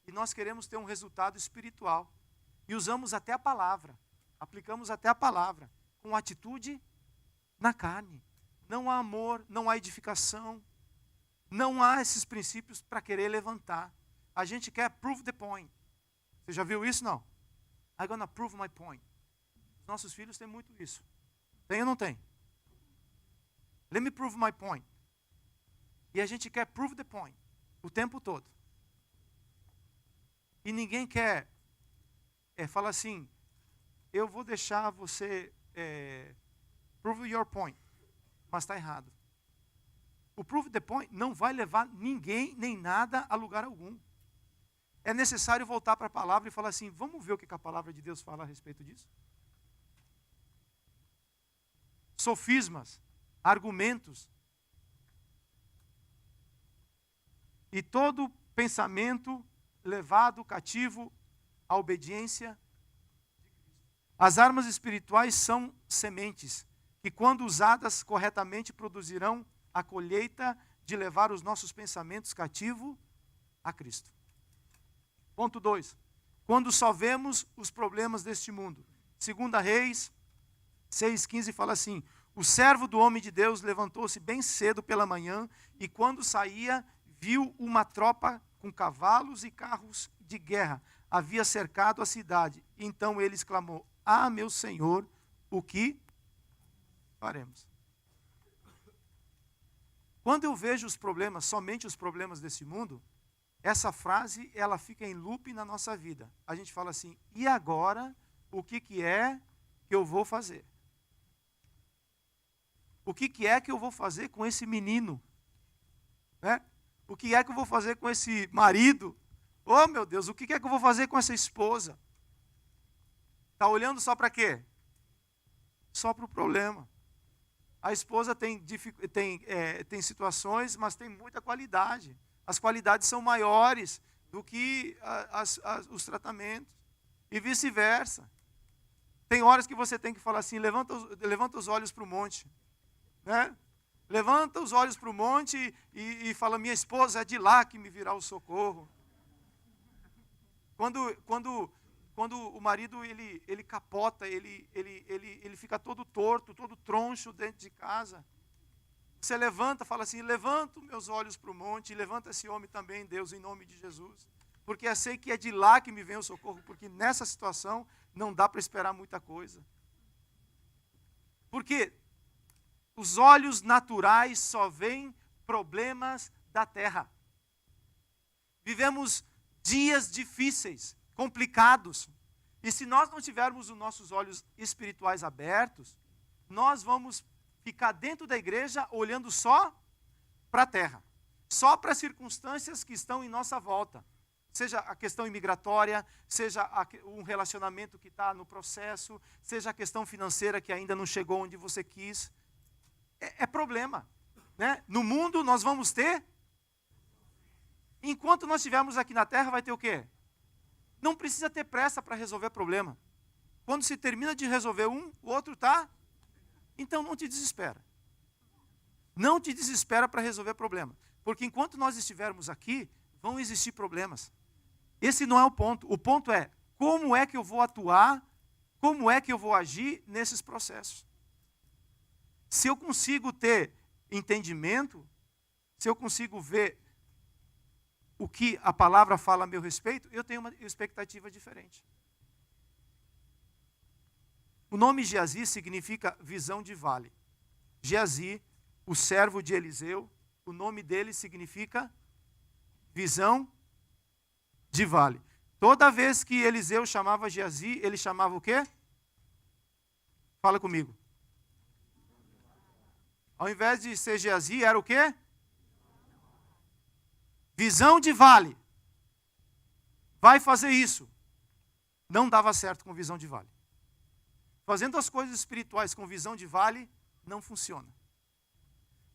E nós queremos ter um resultado espiritual. E usamos até a palavra. Aplicamos até a palavra. Com atitude na carne. Não há amor, não há edificação. Não há esses princípios para querer levantar. A gente quer prove the point. Você já viu isso? Não? I'm gonna prove my point. Os nossos filhos têm muito isso. Tem ou não tem? Let me prove my point. E a gente quer prove the point o tempo todo. E ninguém quer falar assim, eu vou deixar você prove your point. Mas está errado. O prove the point não vai levar ninguém nem nada a lugar algum. É necessário voltar para a palavra e falar assim, vamos ver o que a palavra de Deus fala a respeito disso? Sofismas, argumentos. E todo pensamento levado cativo à obediência. As armas espirituais são sementes que, quando usadas corretamente, produzirão a colheita de levar os nossos pensamentos cativos a Cristo. Ponto 2. Quando só vemos os problemas deste mundo. 2 Reis 6,15 fala assim, o servo do homem de Deus levantou-se bem cedo pela manhã e quando saía, viu uma tropa com cavalos e carros de guerra. Havia cercado a cidade. Então ele exclamou, meu Senhor, o que faremos? Quando eu vejo os problemas, somente os problemas desse mundo, essa frase, ela fica em loop na nossa vida. A gente fala assim, e agora, o que é que eu vou fazer? O que é que eu vou fazer com esse menino? Né? O que é que eu vou fazer com esse marido? Oh, meu Deus, o que é que eu vou fazer com essa esposa? Está olhando só para quê? Só para o problema. A esposa tem situações, mas tem muita qualidade. As qualidades são maiores do que os tratamentos. E vice-versa. Tem horas que você tem que falar assim, levanta os olhos para o monte. Né? Levanta os olhos para o monte e fala, minha esposa é de lá que me virá o socorro. Quando o marido ele capota, ele fica todo torto, todo troncho dentro de casa. Você levanta, fala assim, levanto meus olhos para o monte, e levanta esse homem também, Deus, em nome de Jesus. Porque eu sei que é de lá que me vem o socorro, porque nessa situação não dá para esperar muita coisa. Porque os olhos naturais só veem problemas da terra. Vivemos dias difíceis, complicados. E se nós não tivermos os nossos olhos espirituais abertos, nós vamos ficar dentro da igreja olhando só para a terra. Só para as circunstâncias que estão em nossa volta. Seja a questão imigratória, seja um relacionamento que está no processo, seja a questão financeira que ainda não chegou onde você quis. É problema. Né? No mundo nós vamos ter. Enquanto nós estivermos aqui na terra, vai ter o quê? Não precisa ter pressa para resolver problema. Quando se termina de resolver um, o outro está. Então não te desespera. Não te desespera para resolver problema. Porque enquanto nós estivermos aqui, vão existir problemas. Esse não é o ponto. O ponto é, como é que eu vou atuar, como é que eu vou agir nesses processos. Se eu consigo ter entendimento, se eu consigo ver o que a palavra fala a meu respeito, eu tenho uma expectativa diferente. O nome Geazi significa visão de vale. Geazi, o servo de Eliseu, o nome dele significa visão de vale. Toda vez que Eliseu chamava Geazi, ele chamava o quê? Fala comigo. Ao invés de ser Geazi, era o quê? Visão de vale. Vai fazer isso. Não dava certo com visão de vale. Fazendo as coisas espirituais com visão de vale, não funciona.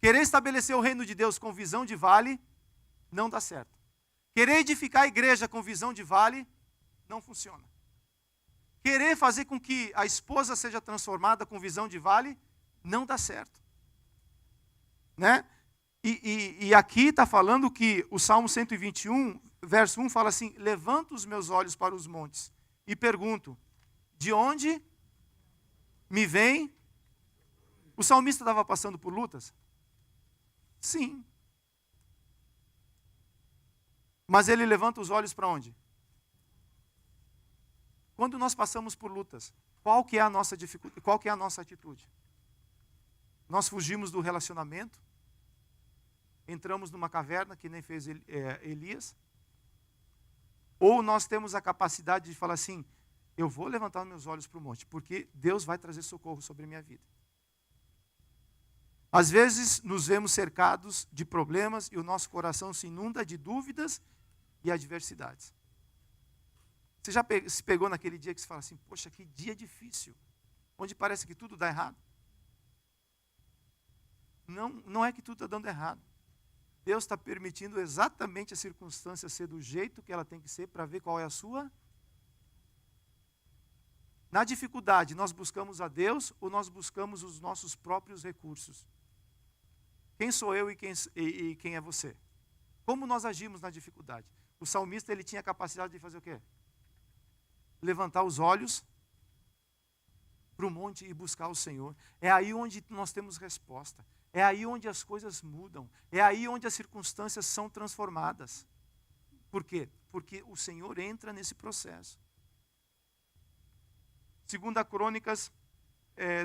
Querer estabelecer o reino de Deus com visão de vale, não dá certo. Querer edificar a igreja com visão de vale, não funciona. Querer fazer com que a esposa seja transformada com visão de vale, não dá certo. Né? E aqui está falando que o Salmo 121, verso 1, fala assim, levanto os meus olhos para os montes e pergunto, de onde me vem? O salmista estava passando por lutas? Sim. Mas ele levanta os olhos para onde? Quando nós passamos por lutas, qual que é a nossa dificuldade? Qual que é a nossa atitude? Nós fugimos do relacionamento, entramos numa caverna, que nem fez Elias, ou nós temos a capacidade de falar assim, eu vou levantar meus olhos para o monte, porque Deus vai trazer socorro sobre a minha vida. Às vezes nos vemos cercados de problemas e o nosso coração se inunda de dúvidas e adversidades. Você já se pegou naquele dia que você fala assim, poxa, que dia difícil, onde parece que tudo dá errado? Não é que tudo está dando errado. Deus está permitindo exatamente a circunstância ser do jeito que ela tem que ser para ver qual é a sua. Na dificuldade, nós buscamos a Deus ou nós buscamos os nossos próprios recursos? Quem sou eu e quem é você? Como nós agimos na dificuldade? O salmista ele tinha a capacidade de fazer o quê? Levantar os olhos para o monte e buscar o Senhor. É aí onde nós temos resposta. É aí onde as coisas mudam. É aí onde as circunstâncias são transformadas. Por quê? Porque o Senhor entra nesse processo. 2 Crônicas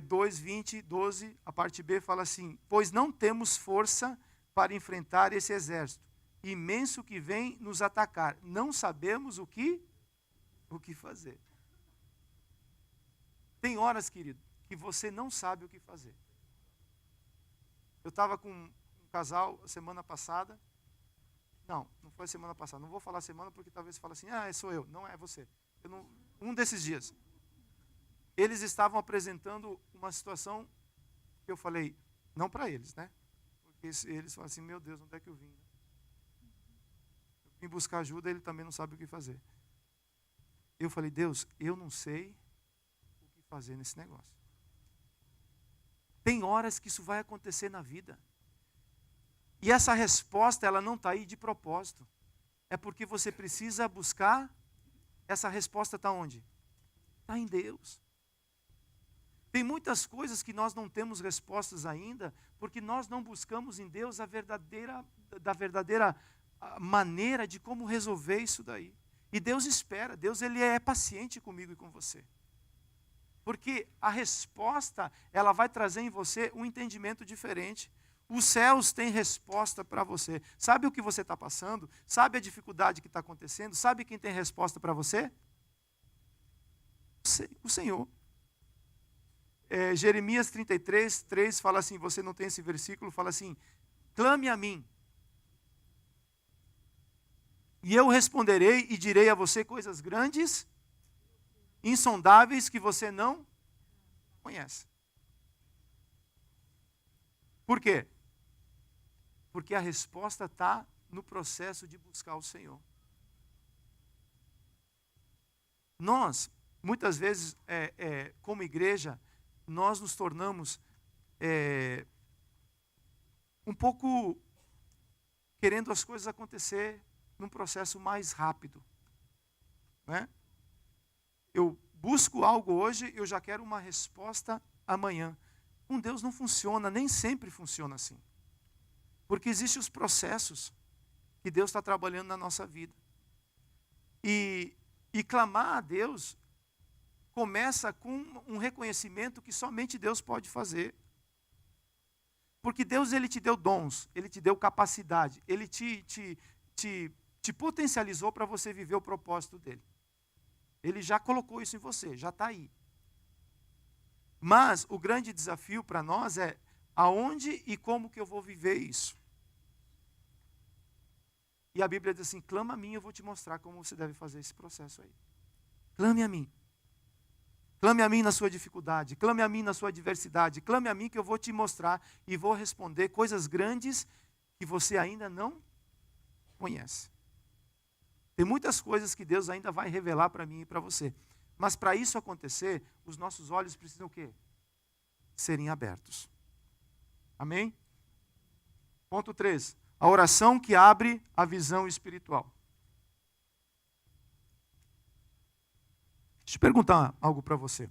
2, 20, 12, a parte B fala assim, pois não temos força para enfrentar esse exército imenso que vem nos atacar. Não sabemos o que fazer. Tem horas, querido, que você não sabe o que fazer. Eu estava com um casal semana passada. Não foi semana passada. Não vou falar semana porque talvez fale assim, sou eu. Não é você. Um desses dias. Eles estavam apresentando uma situação que eu falei, não para eles, né? Porque eles falam assim, meu Deus, onde é que eu vim? Eu vim buscar ajuda, ele também não sabe o que fazer. Eu falei, Deus, eu não sei o que fazer nesse negócio. Tem horas que isso vai acontecer na vida. E essa resposta, ela não está aí de propósito. É porque você precisa buscar. Essa resposta está onde? Está em Deus. Tem muitas coisas que nós não temos respostas ainda, porque nós não buscamos em Deus a verdadeira maneira de como resolver isso daí. E Deus espera, Deus ele é paciente comigo e com você. Porque a resposta, ela vai trazer em você um entendimento diferente. Os céus têm resposta para você. Sabe o que você está passando? Sabe a dificuldade que está acontecendo? Sabe quem tem resposta para você? O Senhor. Jeremias 33, 3 fala assim, você não tem esse versículo, fala assim, clame a mim, e eu responderei e direi a você coisas grandes, insondáveis, que você não conhece. Por quê? Porque a resposta está no processo de buscar o Senhor. Nós, muitas vezes, como igreja, nós nos tornamos um pouco querendo as coisas acontecer num processo mais rápido. Né? Eu busco algo hoje, eu já quero uma resposta amanhã. Com Deus não funciona, nem sempre funciona assim. Porque existem os processos que Deus está trabalhando na nossa vida. E clamar a Deus começa com um reconhecimento que somente Deus pode fazer. Porque Deus ele te deu dons, ele te deu capacidade, ele te potencializou para você viver o propósito dele. Ele já colocou isso em você, já está aí. Mas o grande desafio para nós é aonde e como que eu vou viver isso. E a Bíblia diz assim, clama a mim, eu vou te mostrar como você deve fazer esse processo aí. Clame a mim. Clame a mim na sua dificuldade, clame a mim na sua adversidade, clame a mim que eu vou te mostrar e vou responder coisas grandes que você ainda não conhece. Tem muitas coisas que Deus ainda vai revelar para mim e para você. Mas para isso acontecer, os nossos olhos precisam o quê? Serem abertos. Amém? Ponto 3. A oração que abre a visão espiritual. Deixa eu perguntar algo para você.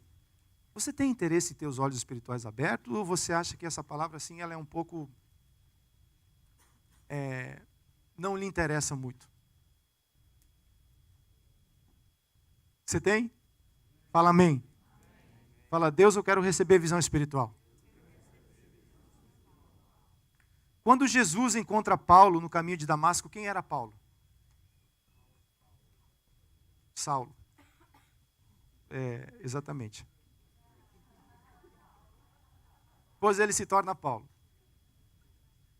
Você tem interesse em ter os olhos espirituais abertos ou você acha que essa palavra assim, ela é um pouco... não lhe interessa muito? Você tem? Fala amém. Fala, Deus, eu quero receber visão espiritual. Quando Jesus encontra Paulo no caminho de Damasco, quem era Paulo? Saulo. Exatamente. Pois ele se torna Paulo.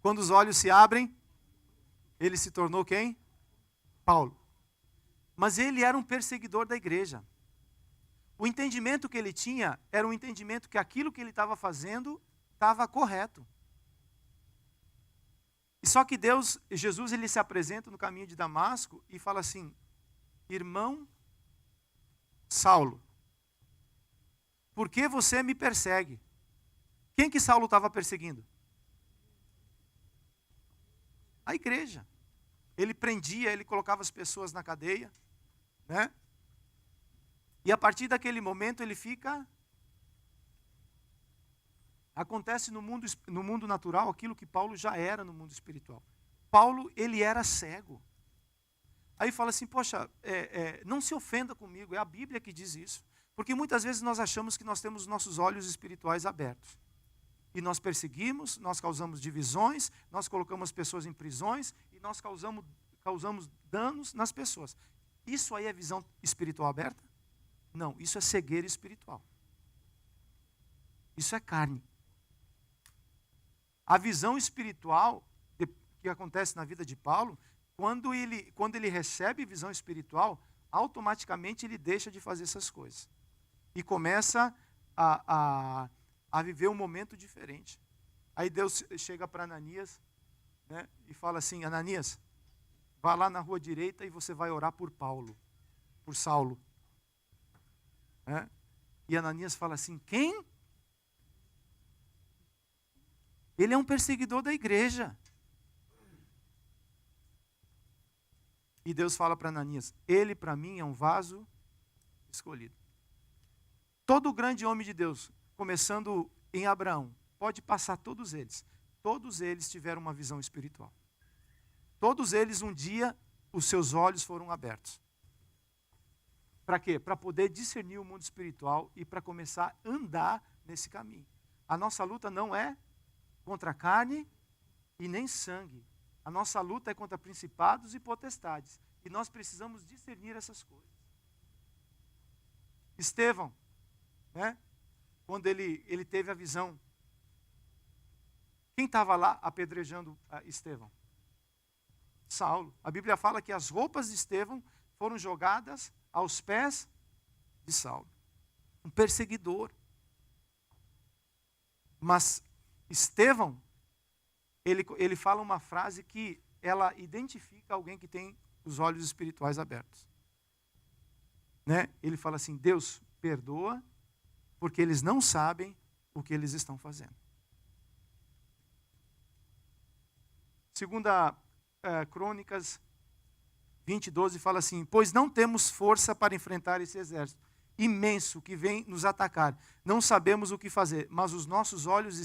Quando os olhos se abrem, ele se tornou quem? Paulo. Mas ele era um perseguidor da igreja. O entendimento que ele tinha era um entendimento que aquilo que ele estava fazendo estava correto. E só que Jesus, ele se apresenta no caminho de Damasco e fala assim, irmão Saulo, por que você me persegue? Quem que Saulo estava perseguindo? A igreja. Ele prendia, ele colocava as pessoas na cadeia, né? E a partir daquele momento ele fica... Acontece no mundo natural aquilo que Paulo já era no mundo espiritual. Paulo, ele era cego. Aí fala assim, poxa, não se ofenda comigo, é a Bíblia que diz isso. Porque muitas vezes nós achamos que nós temos os nossos olhos espirituais abertos. E nós perseguimos, nós causamos divisões, nós colocamos pessoas em prisões e nós causamos danos nas pessoas. Isso aí é visão espiritual aberta? Não, isso é cegueira espiritual. Isso é carne. A visão espiritual que acontece na vida de Paulo, quando ele recebe visão espiritual, automaticamente ele deixa de fazer essas coisas. E começa a viver um momento diferente. Aí Deus chega para Ananias, né, e fala assim: Ananias, vá lá na rua direita e você vai orar por Saulo. Né? E Ananias fala assim: quem? Ele é um perseguidor da igreja. E Deus fala para Ananias: ele para mim é um vaso escolhido. Todo grande homem de Deus, começando em Abraão, pode passar todos eles tiveram uma visão espiritual. Todos eles um dia, os seus olhos foram abertos. Para quê? Para poder discernir o mundo espiritual e para começar a andar nesse caminho. A nossa luta não é contra carne e nem sangue. A nossa luta é contra principados e potestades. E nós precisamos discernir essas coisas. Estevão, né? Quando ele teve a visão, quem estava lá apedrejando Estevão? Saulo. A Bíblia fala que as roupas de Estevão foram jogadas aos pés de Saulo. Um perseguidor. Mas Estevão, ele fala uma frase que ela identifica alguém que tem os olhos espirituais abertos. Né? Ele fala assim: Deus, perdoa, porque eles não sabem o que eles estão fazendo. Segunda Crônicas 20:12 fala assim: pois não temos força para enfrentar esse exército imenso que vem nos atacar. Não sabemos o que fazer, mas os nossos olhos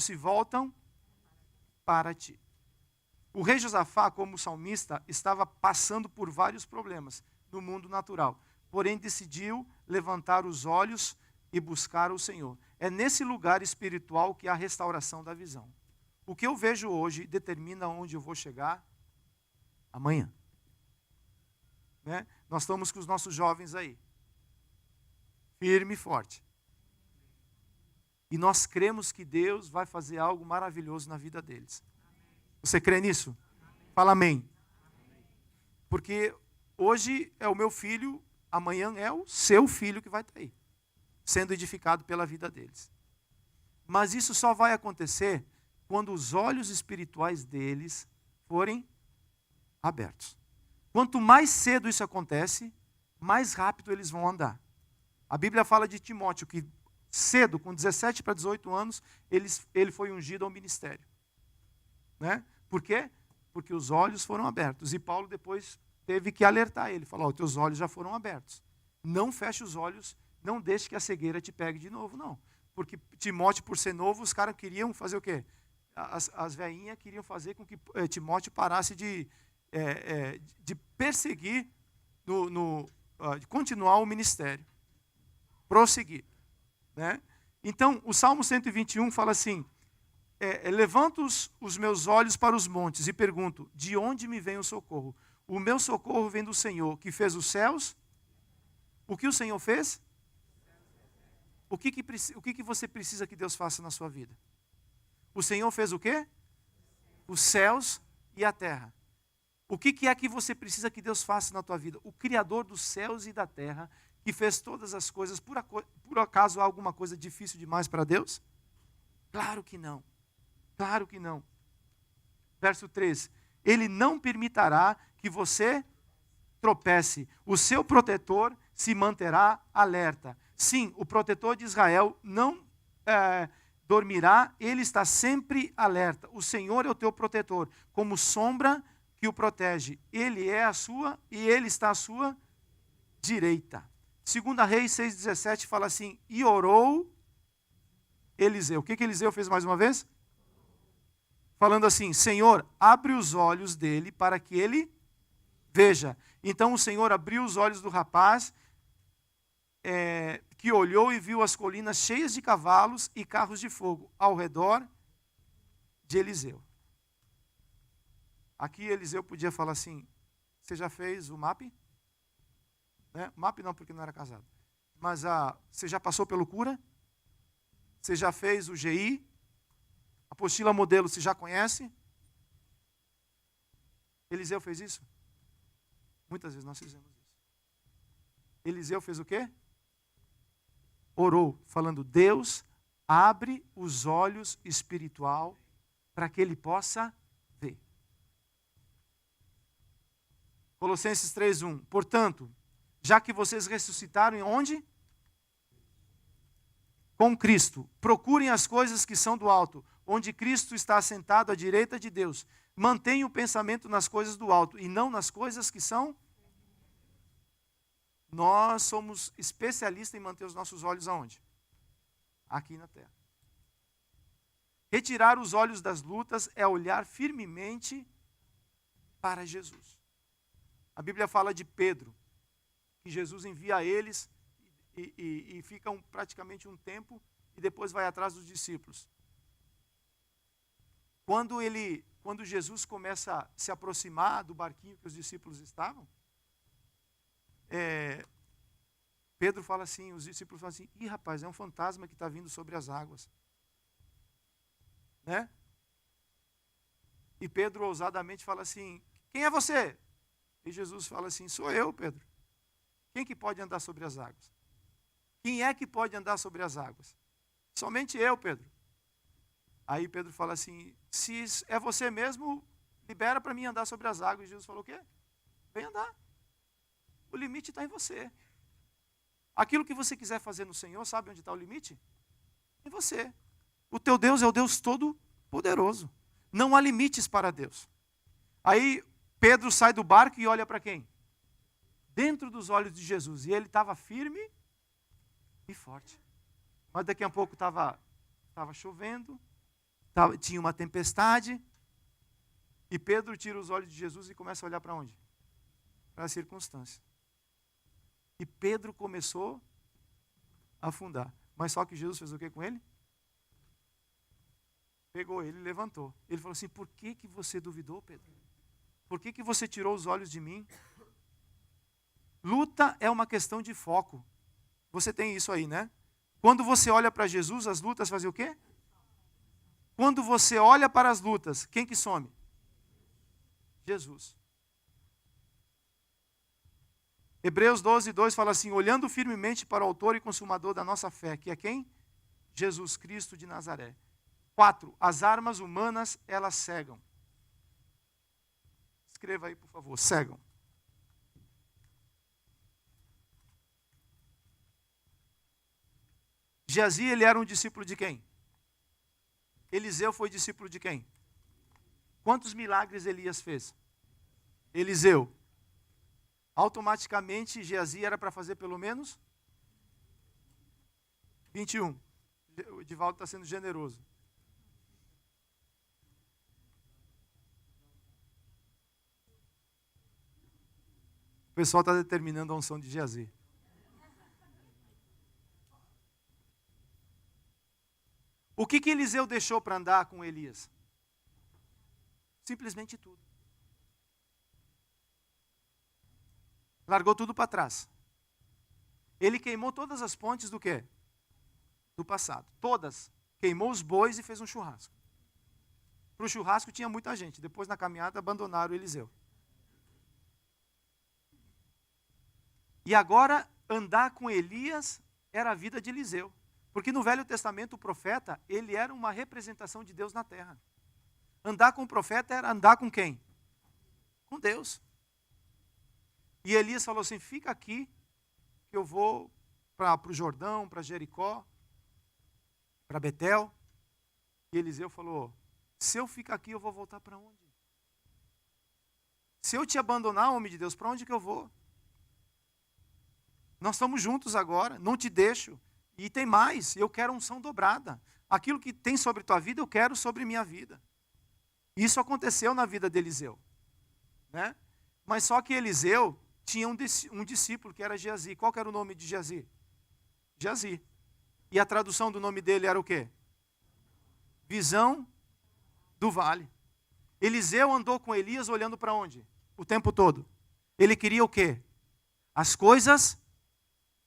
se voltam para ti. O rei Josafá, como salmista, estava passando por vários problemas no mundo natural, porém decidiu levantar os olhos e buscar o Senhor. É nesse lugar espiritual que há a restauração da visão. O que eu vejo hoje determina onde eu vou chegar amanhã. Né? Nós estamos com os nossos jovens aí, firme e forte. E nós cremos que Deus vai fazer algo maravilhoso na vida deles. Você crê nisso? Fala amém. Porque hoje é o meu filho, amanhã é o seu filho que vai estar aí, sendo edificado pela vida deles. Mas isso só vai acontecer quando os olhos espirituais deles forem abertos. Quanto mais cedo isso acontece, mais rápido eles vão andar. A Bíblia fala de Timóteo que cedo, com 17 para 18 anos, ele foi ungido ao ministério. Né? Por quê? Porque os olhos foram abertos. E Paulo depois teve que alertar ele. Falou: teus olhos já foram abertos. Não feche os olhos, não deixe que a cegueira te pegue de novo, não. Porque Timóteo, por ser novo, os caras queriam fazer o quê? As velhinhas queriam fazer com que Timóteo parasse de perseguir, de continuar o ministério. Prosseguir. Né? Então, o Salmo 121 fala assim: levanto os meus olhos para os montes e pergunto, de onde me vem o socorro? O meu socorro vem do Senhor, que fez os céus. O que o Senhor fez? O que você precisa que Deus faça na sua vida? O Senhor fez o quê? Os céus e a terra. O que é que você precisa que Deus faça na tua vida? O Criador dos céus e da terra, que fez todas as coisas, por acaso há alguma coisa difícil demais para Deus? Claro que não. Claro que não. Verso 3. Ele não permitirá que você tropece. O seu protetor se manterá alerta. Sim, o protetor de Israel não dormirá, ele está sempre alerta. O Senhor é o teu protetor, como sombra que o protege. Ele é a sua e ele está à sua direita. 2 Reis 6,17 fala assim: e orou Eliseu. O que Eliseu fez mais uma vez? Falando assim: Senhor, abre os olhos dele para que ele veja. Então o Senhor abriu os olhos do rapaz, que olhou e viu as colinas cheias de cavalos e carros de fogo ao redor de Eliseu. Aqui Eliseu podia falar assim: você já fez o MAP? Né? MAP não, porque não era casado. Mas você já passou pelo cura? Você já fez o GI? Apostila modelo, você já conhece? Eliseu fez isso? Muitas vezes nós fizemos isso. Eliseu fez o quê? Orou, falando: Deus, abre os olhos espiritual para que ele possa ver. Colossenses 3:1. Portanto, já que vocês ressuscitaram em onde? Com Cristo. Procurem as coisas que são do alto, onde Cristo está assentado à direita de Deus. Mantenha o pensamento nas coisas do alto e não nas coisas que são. Nós somos especialistas em manter os nossos olhos aonde? Aqui na terra. Retirar os olhos das lutas é olhar firmemente para Jesus. A Bíblia fala de Pedro, que Jesus envia a eles e ficam praticamente um tempo e depois vai atrás dos discípulos. Quando Jesus começa a se aproximar do barquinho que os discípulos estavam, Pedro fala assim, os discípulos falam assim: ih, rapaz, é um fantasma que está vindo sobre as águas. Né? E Pedro ousadamente fala assim: quem é você? E Jesus fala assim: sou eu, Pedro. Quem que pode andar sobre as águas? Quem é que pode andar sobre as águas? Somente eu, Pedro. Aí Pedro fala assim: se é você mesmo, libera para mim andar sobre as águas. E Jesus falou: o quê? Vem andar. O limite está em você. Aquilo que você quiser fazer no Senhor, sabe onde está o limite? Em você. O teu Deus é o Deus todo-poderoso. Não há limites para Deus. Aí Pedro sai do barco e olha para quem? Dentro dos olhos de Jesus. E ele estava firme e forte. Mas daqui a pouco estava chovendo, tinha uma tempestade. E Pedro tira os olhos de Jesus e começa a olhar para onde? Para a circunstância. E Pedro começou a afundar. Mas só que Jesus fez o que com ele? Pegou ele e levantou. Ele falou assim: por que você duvidou, Pedro? Por que você tirou os olhos de mim? Luta é uma questão de foco. Você tem isso aí, né? Quando você olha para Jesus, as lutas fazem o quê? Quando você olha para as lutas, quem que some? Jesus. Hebreus 12:2 fala assim: olhando firmemente para o autor e consumador da nossa fé, que é quem? Jesus Cristo de Nazaré. 4. As armas humanas, elas cegam. Escreva aí, por favor. Cegam. Geazi, ele era um discípulo de quem? Eliseu foi discípulo de quem? Quantos milagres Elias fez? Eliseu. Automaticamente, Geazi era para fazer pelo menos 21. O Edivaldo está sendo generoso. O pessoal está determinando a unção de Geazi. O que Eliseu deixou para andar com Elias? Simplesmente tudo. Largou tudo para trás. Ele queimou todas as pontes do quê? Do passado. Todas. Queimou os bois e fez um churrasco. Para o churrasco tinha muita gente. Depois, na caminhada, abandonaram Eliseu. E agora, andar com Elias era a vida de Eliseu. Porque no Velho Testamento, o profeta, ele era uma representação de Deus na terra. Andar com o profeta era andar com quem? Com Deus. E Elias falou assim: fica aqui, que eu vou para o Jordão, para Jericó, para Betel. E Eliseu falou: se eu ficar aqui, eu vou voltar para onde? Se eu te abandonar, homem de Deus, para onde que eu vou? Nós estamos juntos agora, não te deixo. E tem mais, eu quero unção dobrada. Aquilo que tem sobre tua vida, eu quero sobre minha vida. Isso aconteceu na vida de Eliseu. Né? Mas só que Eliseu tinha um discípulo que era Geazi. Qual que era o nome de Geazi? Geazi. E a tradução do nome dele era o quê? Visão do vale. Eliseu andou com Elias olhando para onde? O tempo todo. Ele queria o quê? As coisas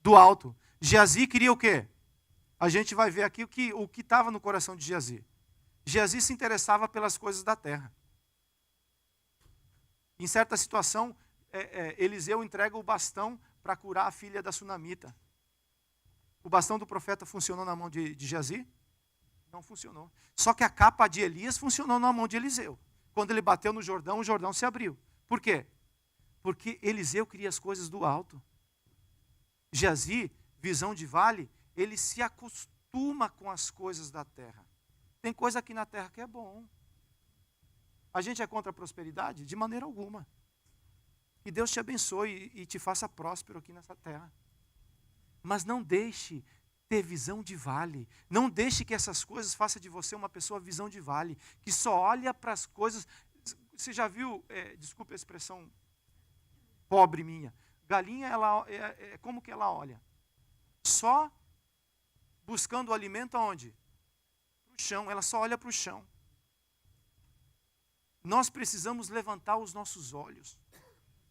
do alto. Geazi queria o quê? a gente vai ver aqui o que estava no coração de Geazi. Geazi se interessava pelas coisas da terra. Em certa situação, Eliseu entrega o bastão para curar a filha da sunamita. O bastão do profeta funcionou na mão de Geazi? Não funcionou. Só que a capa de Elias funcionou na mão de Eliseu. Quando ele bateu no Jordão, o Jordão se abriu. Por quê? Porque Eliseu queria as coisas do alto. Geazi, visão de vale, ele se acostuma com as coisas da terra. Tem coisa aqui na terra que é bom. A gente é contra a prosperidade? De maneira alguma. Que Deus te abençoe e te faça próspero aqui nessa terra. Mas não deixe ter visão de vale. Não deixe que essas coisas façam de você uma pessoa visão de vale, que só olha para as coisas. Você já viu, desculpe a expressão pobre minha, galinha, como que ela olha? Só buscando o alimento aonde? Para o chão, ela só olha para o chão. Nós precisamos levantar os nossos olhos,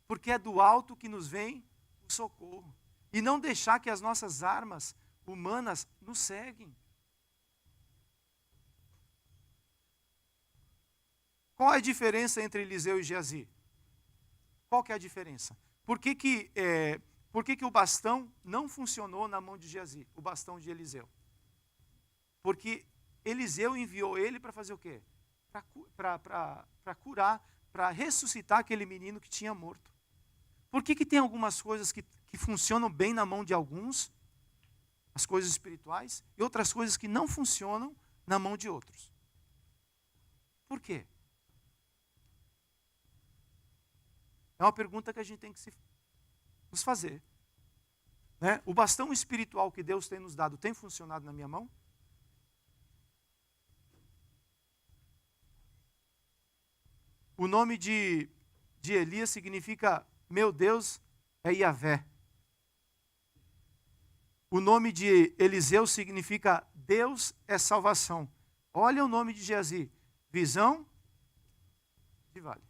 porque é do alto que nos vem o socorro. E não deixar que as nossas armas humanas nos seguem. Qual é a diferença entre Eliseu e Geazi? Qual que é a diferença? Por que o bastão não funcionou na mão de Geazi, o bastão de Eliseu? Porque Eliseu enviou ele para fazer o quê? Para curar, para ressuscitar aquele menino que tinha morto. Por que tem algumas coisas que funcionam bem na mão de alguns, as coisas espirituais, e outras coisas que não funcionam na mão de outros? Por quê? É uma pergunta que a gente tem que nos fazer. Né? O bastão espiritual que Deus tem nos dado tem funcionado na minha mão? O nome de Elias significa meu Deus é Yahvé. O nome de Eliseu significa Deus é salvação. Olha o nome de Geazi, visão de vale.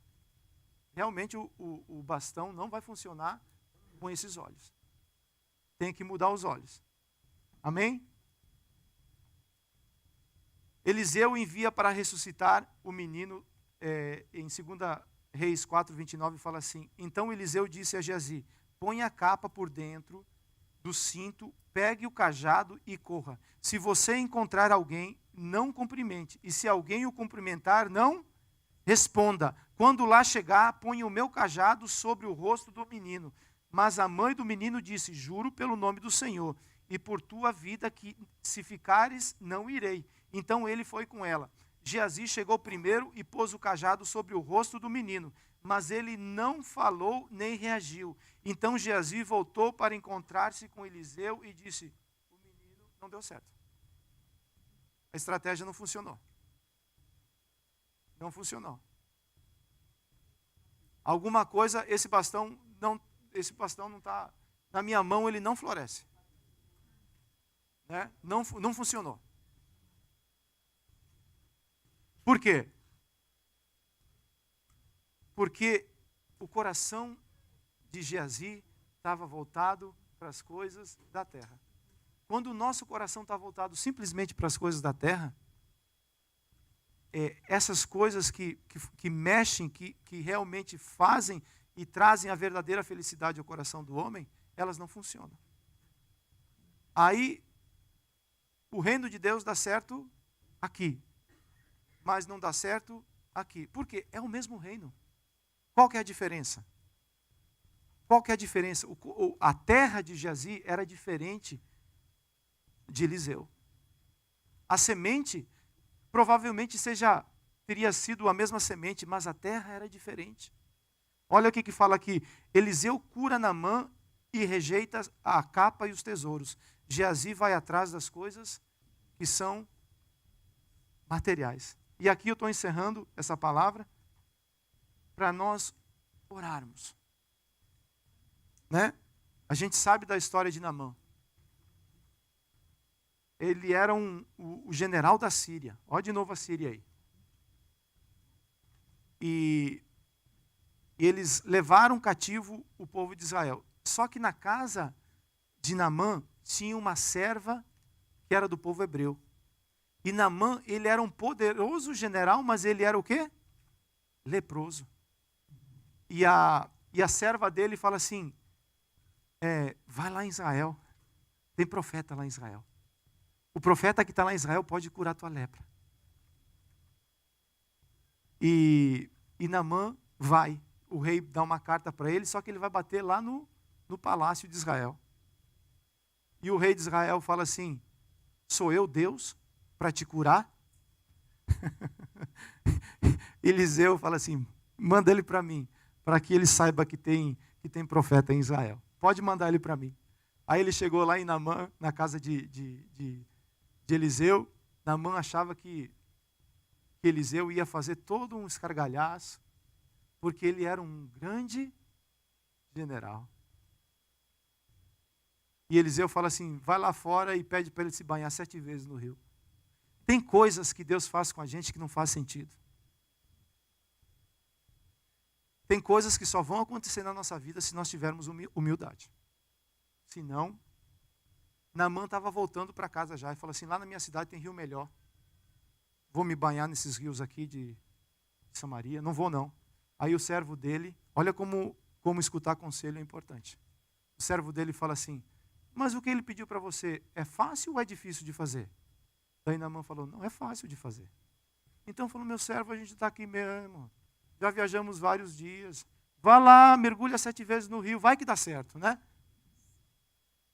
Realmente o bastão não vai funcionar com esses olhos. Tem que mudar os olhos. Amém? Eliseu envia para ressuscitar o menino, em 2 Reis 4:29 fala assim: então Eliseu disse a Geazi: põe a capa por dentro do cinto, pegue o cajado e corra. Se você encontrar alguém, não cumprimente. E se alguém o cumprimentar, não responda. Quando lá chegar, ponha o meu cajado sobre o rosto do menino. Mas a mãe do menino disse: juro pelo nome do Senhor, e por tua vida que se ficares, não irei. Então ele foi com ela. Geazi chegou primeiro e pôs o cajado sobre o rosto do menino, mas ele não falou nem reagiu. Então Geazi voltou para encontrar-se com Eliseu e disse: o menino não deu certo. A estratégia não funcionou. Não funcionou. Alguma coisa, esse bastão não está na minha mão, ele não floresce. Né? Não funcionou. Por quê? Porque o coração de Geazi estava voltado para as coisas da terra. Quando o nosso coração está voltado simplesmente para as coisas da terra, essas coisas que mexem, que realmente fazem e trazem a verdadeira felicidade ao coração do homem, elas não funcionam. Aí, o reino de Deus dá certo aqui, mas não dá certo aqui. Por quê? É o mesmo reino. Qual que é a diferença? Qual que é a diferença? A terra de Geazi era diferente de Eliseu. A semente provavelmente teria sido a mesma semente, mas a terra era diferente. Olha o que fala aqui. Eliseu cura Naamã e rejeita a capa e os tesouros. Geazi vai atrás das coisas que são materiais. E aqui eu estou encerrando essa palavra para nós orarmos. Né? A gente sabe da história de Naamã. Ele era o general da Síria. Olha de novo a Síria aí. E eles levaram cativo o povo de Israel. Só que na casa de Naamã tinha uma serva que era do povo hebreu. E Naamã, ele era um poderoso general, mas ele era o quê? Leproso. E a serva dele fala assim, vai lá em Israel, tem profeta lá em Israel. O profeta que está lá em Israel pode curar a tua lepra. E Naamã vai, o rei dá uma carta para ele, só que ele vai bater lá no palácio de Israel. E o rei de Israel fala assim, sou eu Deus para te curar? Eliseu fala assim, manda ele para mim, para que ele saiba que tem profeta em Israel. Pode mandar ele para mim. Aí ele chegou lá em Naamã, na casa de Eliseu. Naamã achava que Eliseu ia fazer todo um escargalhaço, porque ele era um grande general. E Eliseu fala assim, vai lá fora e pede para ele se banhar 7 vezes no rio. Tem coisas que Deus faz com a gente que não faz sentido. Tem coisas que só vão acontecer na nossa vida se nós tivermos humildade. Senão, Naamã estava voltando para casa já e falou assim, lá na minha cidade tem rio melhor. Vou me banhar nesses rios aqui de Samaria? Não vou não. Aí o servo dele, olha como escutar conselho é importante. O servo dele fala assim, mas o que ele pediu para você é fácil ou é difícil de fazer? Daí Naamã falou, não, é fácil de fazer. Então falou, meu servo, a gente está aqui mesmo. Já viajamos vários dias. Vá lá, mergulha 7 vezes no rio, vai que dá certo, né?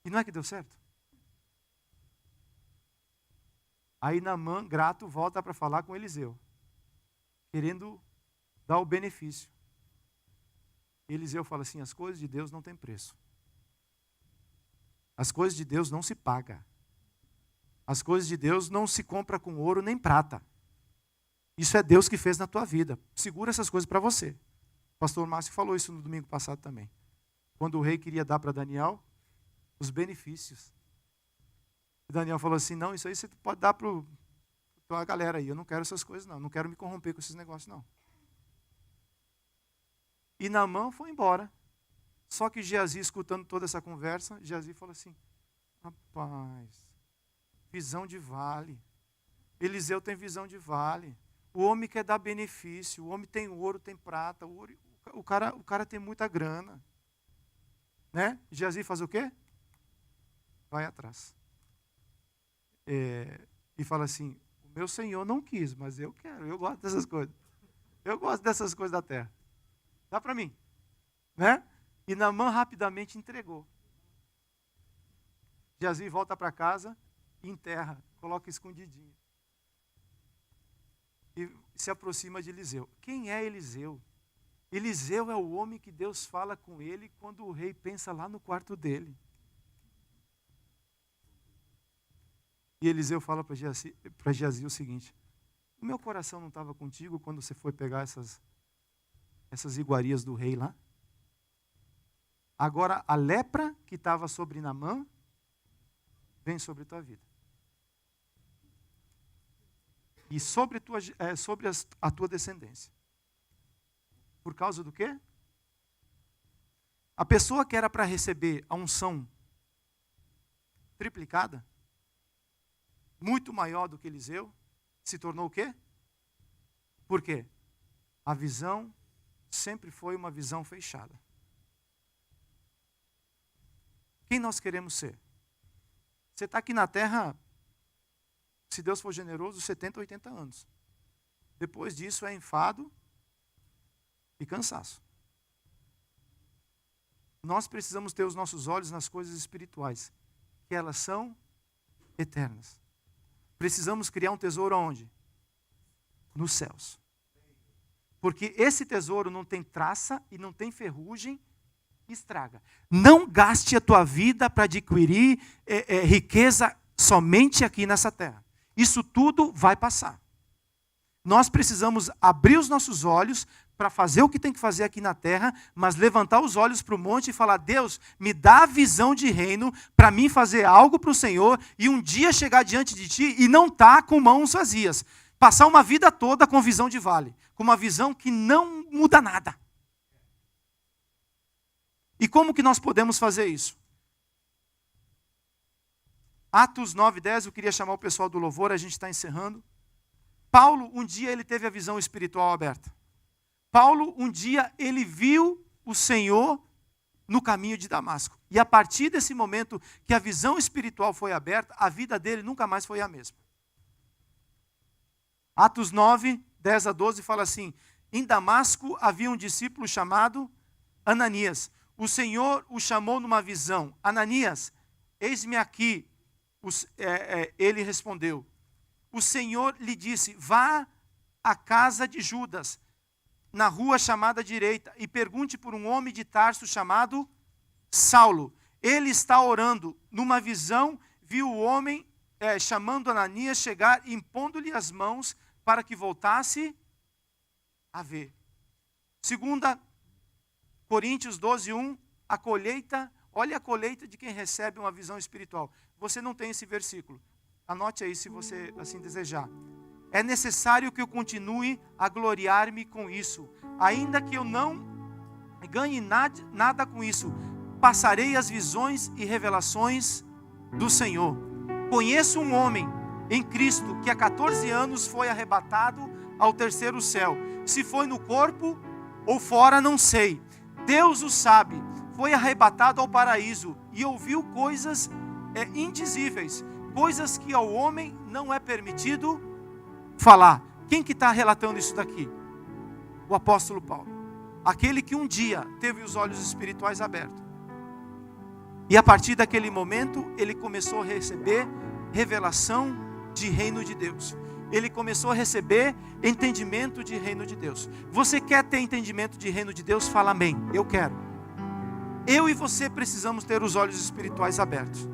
E não é que deu certo? Aí Naamã, grato, volta para falar com Eliseu, querendo dar o benefício. Eliseu fala assim, as coisas de Deus não têm preço. As coisas de Deus não se pagam. As coisas de Deus não se compra com ouro nem prata. Isso é Deus que fez na tua vida. Segura essas coisas para você. O pastor Márcio falou isso no domingo passado também. Quando o rei queria dar para Daniel os benefícios. E Daniel falou assim, não, isso aí você pode dar para a galera aí. Eu não quero essas coisas não. Não quero me corromper com esses negócios não. E Naamã foi embora. Só que Geazi, escutando toda essa conversa, Geazi falou assim, rapaz, visão de vale. Eliseu tem visão de vale. O homem quer dar benefício. O homem tem ouro, tem prata. O cara tem muita grana. Né? Geazi faz o quê? Vai atrás. E fala assim, o meu senhor não quis, mas eu quero. Eu gosto dessas coisas. Eu gosto dessas coisas da terra. Dá para mim. Né? E Naamã rapidamente entregou. Geazi volta para casa e enterra, coloca escondidinho. E se aproxima de Eliseu. Quem é Eliseu? Eliseu é o homem que Deus fala com ele quando o rei pensa lá no quarto dele. E Eliseu fala para Geazi o seguinte, o meu coração não estava contigo quando você foi pegar essas iguarias do rei lá? Agora a lepra que estava sobre Naamã vem sobre tua vida. E sobre a tua descendência. Por causa do quê? A pessoa que era para receber a unção triplicada, muito maior do que Eliseu, se tornou o quê? Por quê? A visão sempre foi uma visão fechada. Quem nós queremos ser? Você está aqui na terra, se Deus for generoso, 70, 80 anos. Depois disso é enfado e cansaço. Nós precisamos ter os nossos olhos nas coisas espirituais, que elas são eternas. Precisamos criar um tesouro aonde? Nos céus. Porque esse tesouro não tem traça e não tem ferrugem, estraga. Não gaste a tua vida para adquirir riqueza somente aqui nessa terra. Isso tudo vai passar. Nós precisamos abrir os nossos olhos para fazer o que tem que fazer aqui na terra, mas levantar os olhos para o monte e falar, Deus, me dá a visão de reino para mim fazer algo para o Senhor e um dia chegar diante de Ti e não estar com mãos vazias. Passar uma vida toda com visão de vale, com uma visão que não muda nada. E como que nós podemos fazer isso? Atos 9:10, eu queria chamar o pessoal do louvor, a gente está encerrando. Paulo, um dia ele teve a visão espiritual aberta. Paulo, um dia ele viu o Senhor no caminho de Damasco. E a partir desse momento que a visão espiritual foi aberta, a vida dele nunca mais foi a mesma. Atos 9:10-12 fala assim: em Damasco havia um discípulo chamado Ananias. O Senhor o chamou numa visão: Ananias, eis-me aqui. Ele respondeu. O Senhor lhe disse: vá à casa de Judas, na rua chamada direita, e pergunte por um homem de Tarso chamado Saulo. Ele está orando. Numa visão, viu o homem chamando Ananias chegar e impondo-lhe as mãos para que voltasse a ver. 2 Coríntios 12:1, a colheita, olha a colheita de quem recebe uma visão espiritual. Você não tem esse versículo. Anote aí se você assim desejar. É necessário que eu continue a gloriar-me com isso. Ainda que eu não ganhe nada com isso, passarei as visões e revelações do Senhor. Conheço um homem em Cristo que há 14 anos foi arrebatado ao terceiro céu. Se foi no corpo ou fora, não sei. Deus o sabe. Foi arrebatado ao paraíso e ouviu coisas indizíveis, coisas que ao homem não é permitido falar. Quem que está relatando isso daqui? O apóstolo Paulo. Aquele que um dia teve os olhos espirituais abertos. E a partir daquele momento, ele começou a receber revelação de reino de Deus. Ele começou a receber entendimento de reino de Deus. Você quer ter entendimento de reino de Deus? Fala amém. Eu quero. Eu e você precisamos ter os olhos espirituais abertos.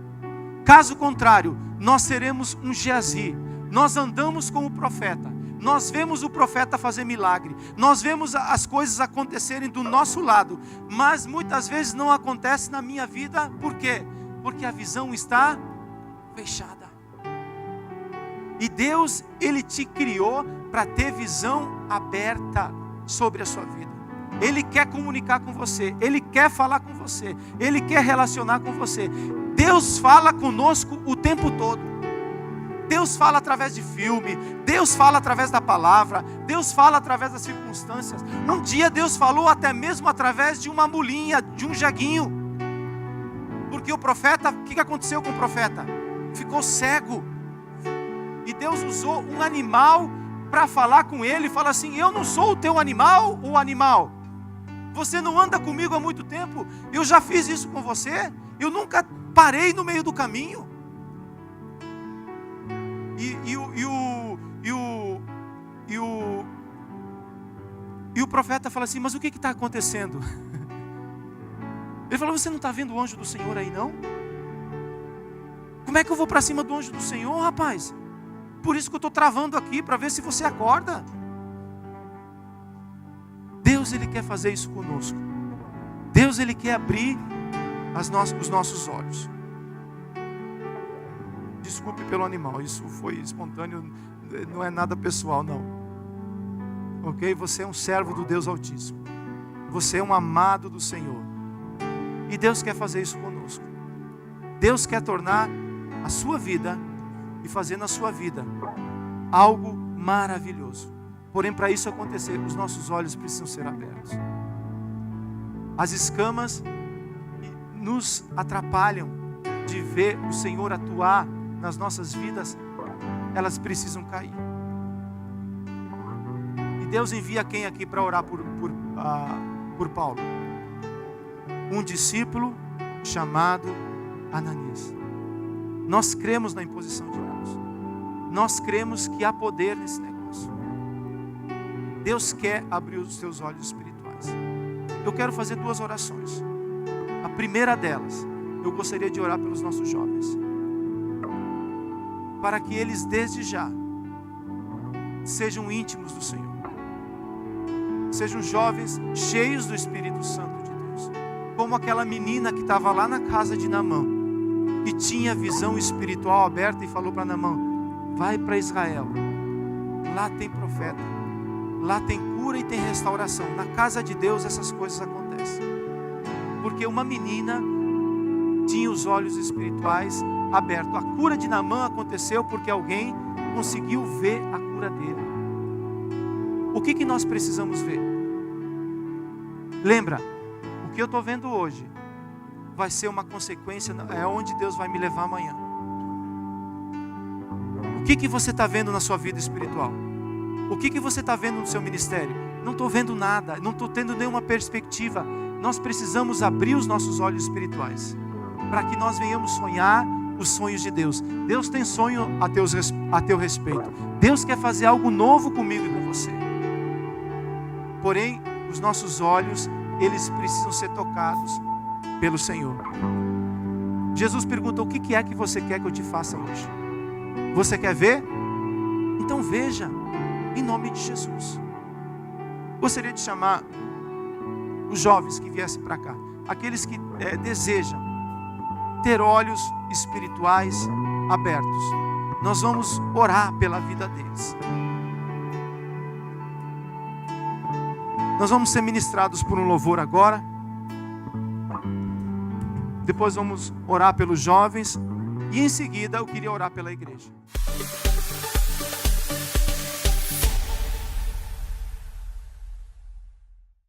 Caso contrário, nós seremos um Geazi. Nós andamos com o profeta. Nós vemos o profeta fazer milagre. Nós vemos as coisas acontecerem do nosso lado. Mas muitas vezes não acontece na minha vida. Por quê? Porque a visão está fechada. E Deus, Ele te criou para ter visão aberta sobre a sua vida. Ele quer comunicar com você. Ele quer falar com você. Ele quer relacionar com você. Deus fala conosco o tempo todo. Deus fala através de filme. Deus fala através da palavra. Deus fala através das circunstâncias. Um dia Deus falou até mesmo através de uma mulinha, de um jeguinho. Porque o profeta, o que aconteceu com o profeta? Ficou cego. E Deus usou um animal para falar com ele. Fala assim: eu não sou o teu animal, o animal. Você não anda comigo há muito tempo. Eu já fiz isso com você. Eu nunca parei no meio do caminho. E o profeta fala assim: mas o que está acontecendo? Ele falou: você não está vendo o anjo do Senhor aí não? Como é que eu vou para cima do anjo do Senhor, rapaz? Por isso que eu estou travando aqui, para ver se você acorda. Deus, Ele quer fazer isso conosco. Deus, Ele quer abrir os nossos olhos. Desculpe pelo animal, isso foi espontâneo, não é nada pessoal não. Ok? Você é um servo do Deus Altíssimo. Você é um amado do Senhor. E Deus quer fazer isso conosco. Deus quer tornar a sua vida e fazer na sua vida algo maravilhoso. Porém, para isso acontecer, os nossos olhos precisam ser abertos. As escamas nos atrapalham de ver o Senhor atuar nas nossas vidas, elas precisam cair. E Deus envia quem aqui para orar por Paulo? Um discípulo chamado Ananias. Nós cremos na imposição de mãos. Nós cremos que há poder nesse negócio. Deus quer abrir os teus olhos espirituais. Eu quero fazer 2 orações. A primeira delas, eu gostaria de orar pelos nossos jovens, para que eles desde já sejam íntimos do Senhor, sejam jovens cheios do Espírito Santo de Deus, como aquela menina que estava lá na casa de Naamã, que tinha visão espiritual aberta e falou para Naamã: vai para Israel, lá tem profeta, lá tem cura e tem restauração. Na casa de Deus essas coisas acontecem, porque uma menina tinha os olhos espirituais aberto. A cura de Naamã aconteceu porque alguém conseguiu ver a cura dele. O que nós precisamos ver? Lembra, o que eu estou vendo hoje vai ser uma consequência, é onde Deus vai me levar amanhã. O que você está vendo na sua vida espiritual? O que você está vendo no seu ministério? Não estou vendo nada, não estou tendo nenhuma perspectiva. Nós precisamos abrir os nossos olhos espirituais para que nós venhamos sonhar os sonhos de Deus. Deus tem sonho a teu respeito. Deus quer fazer algo novo comigo e com você. Porém, os nossos olhos, eles precisam ser tocados pelo Senhor. Jesus pergunta: o que é que você quer que eu te faça hoje? Você quer ver? Então veja, em nome de Jesus. Gostaria de chamar os jovens que viessem para cá, aqueles que desejam ter olhos espirituais abertos. Nós vamos orar pela vida deles. Nós vamos ser ministrados por um louvor agora. Depois vamos orar pelos jovens. E em seguida eu queria orar pela igreja.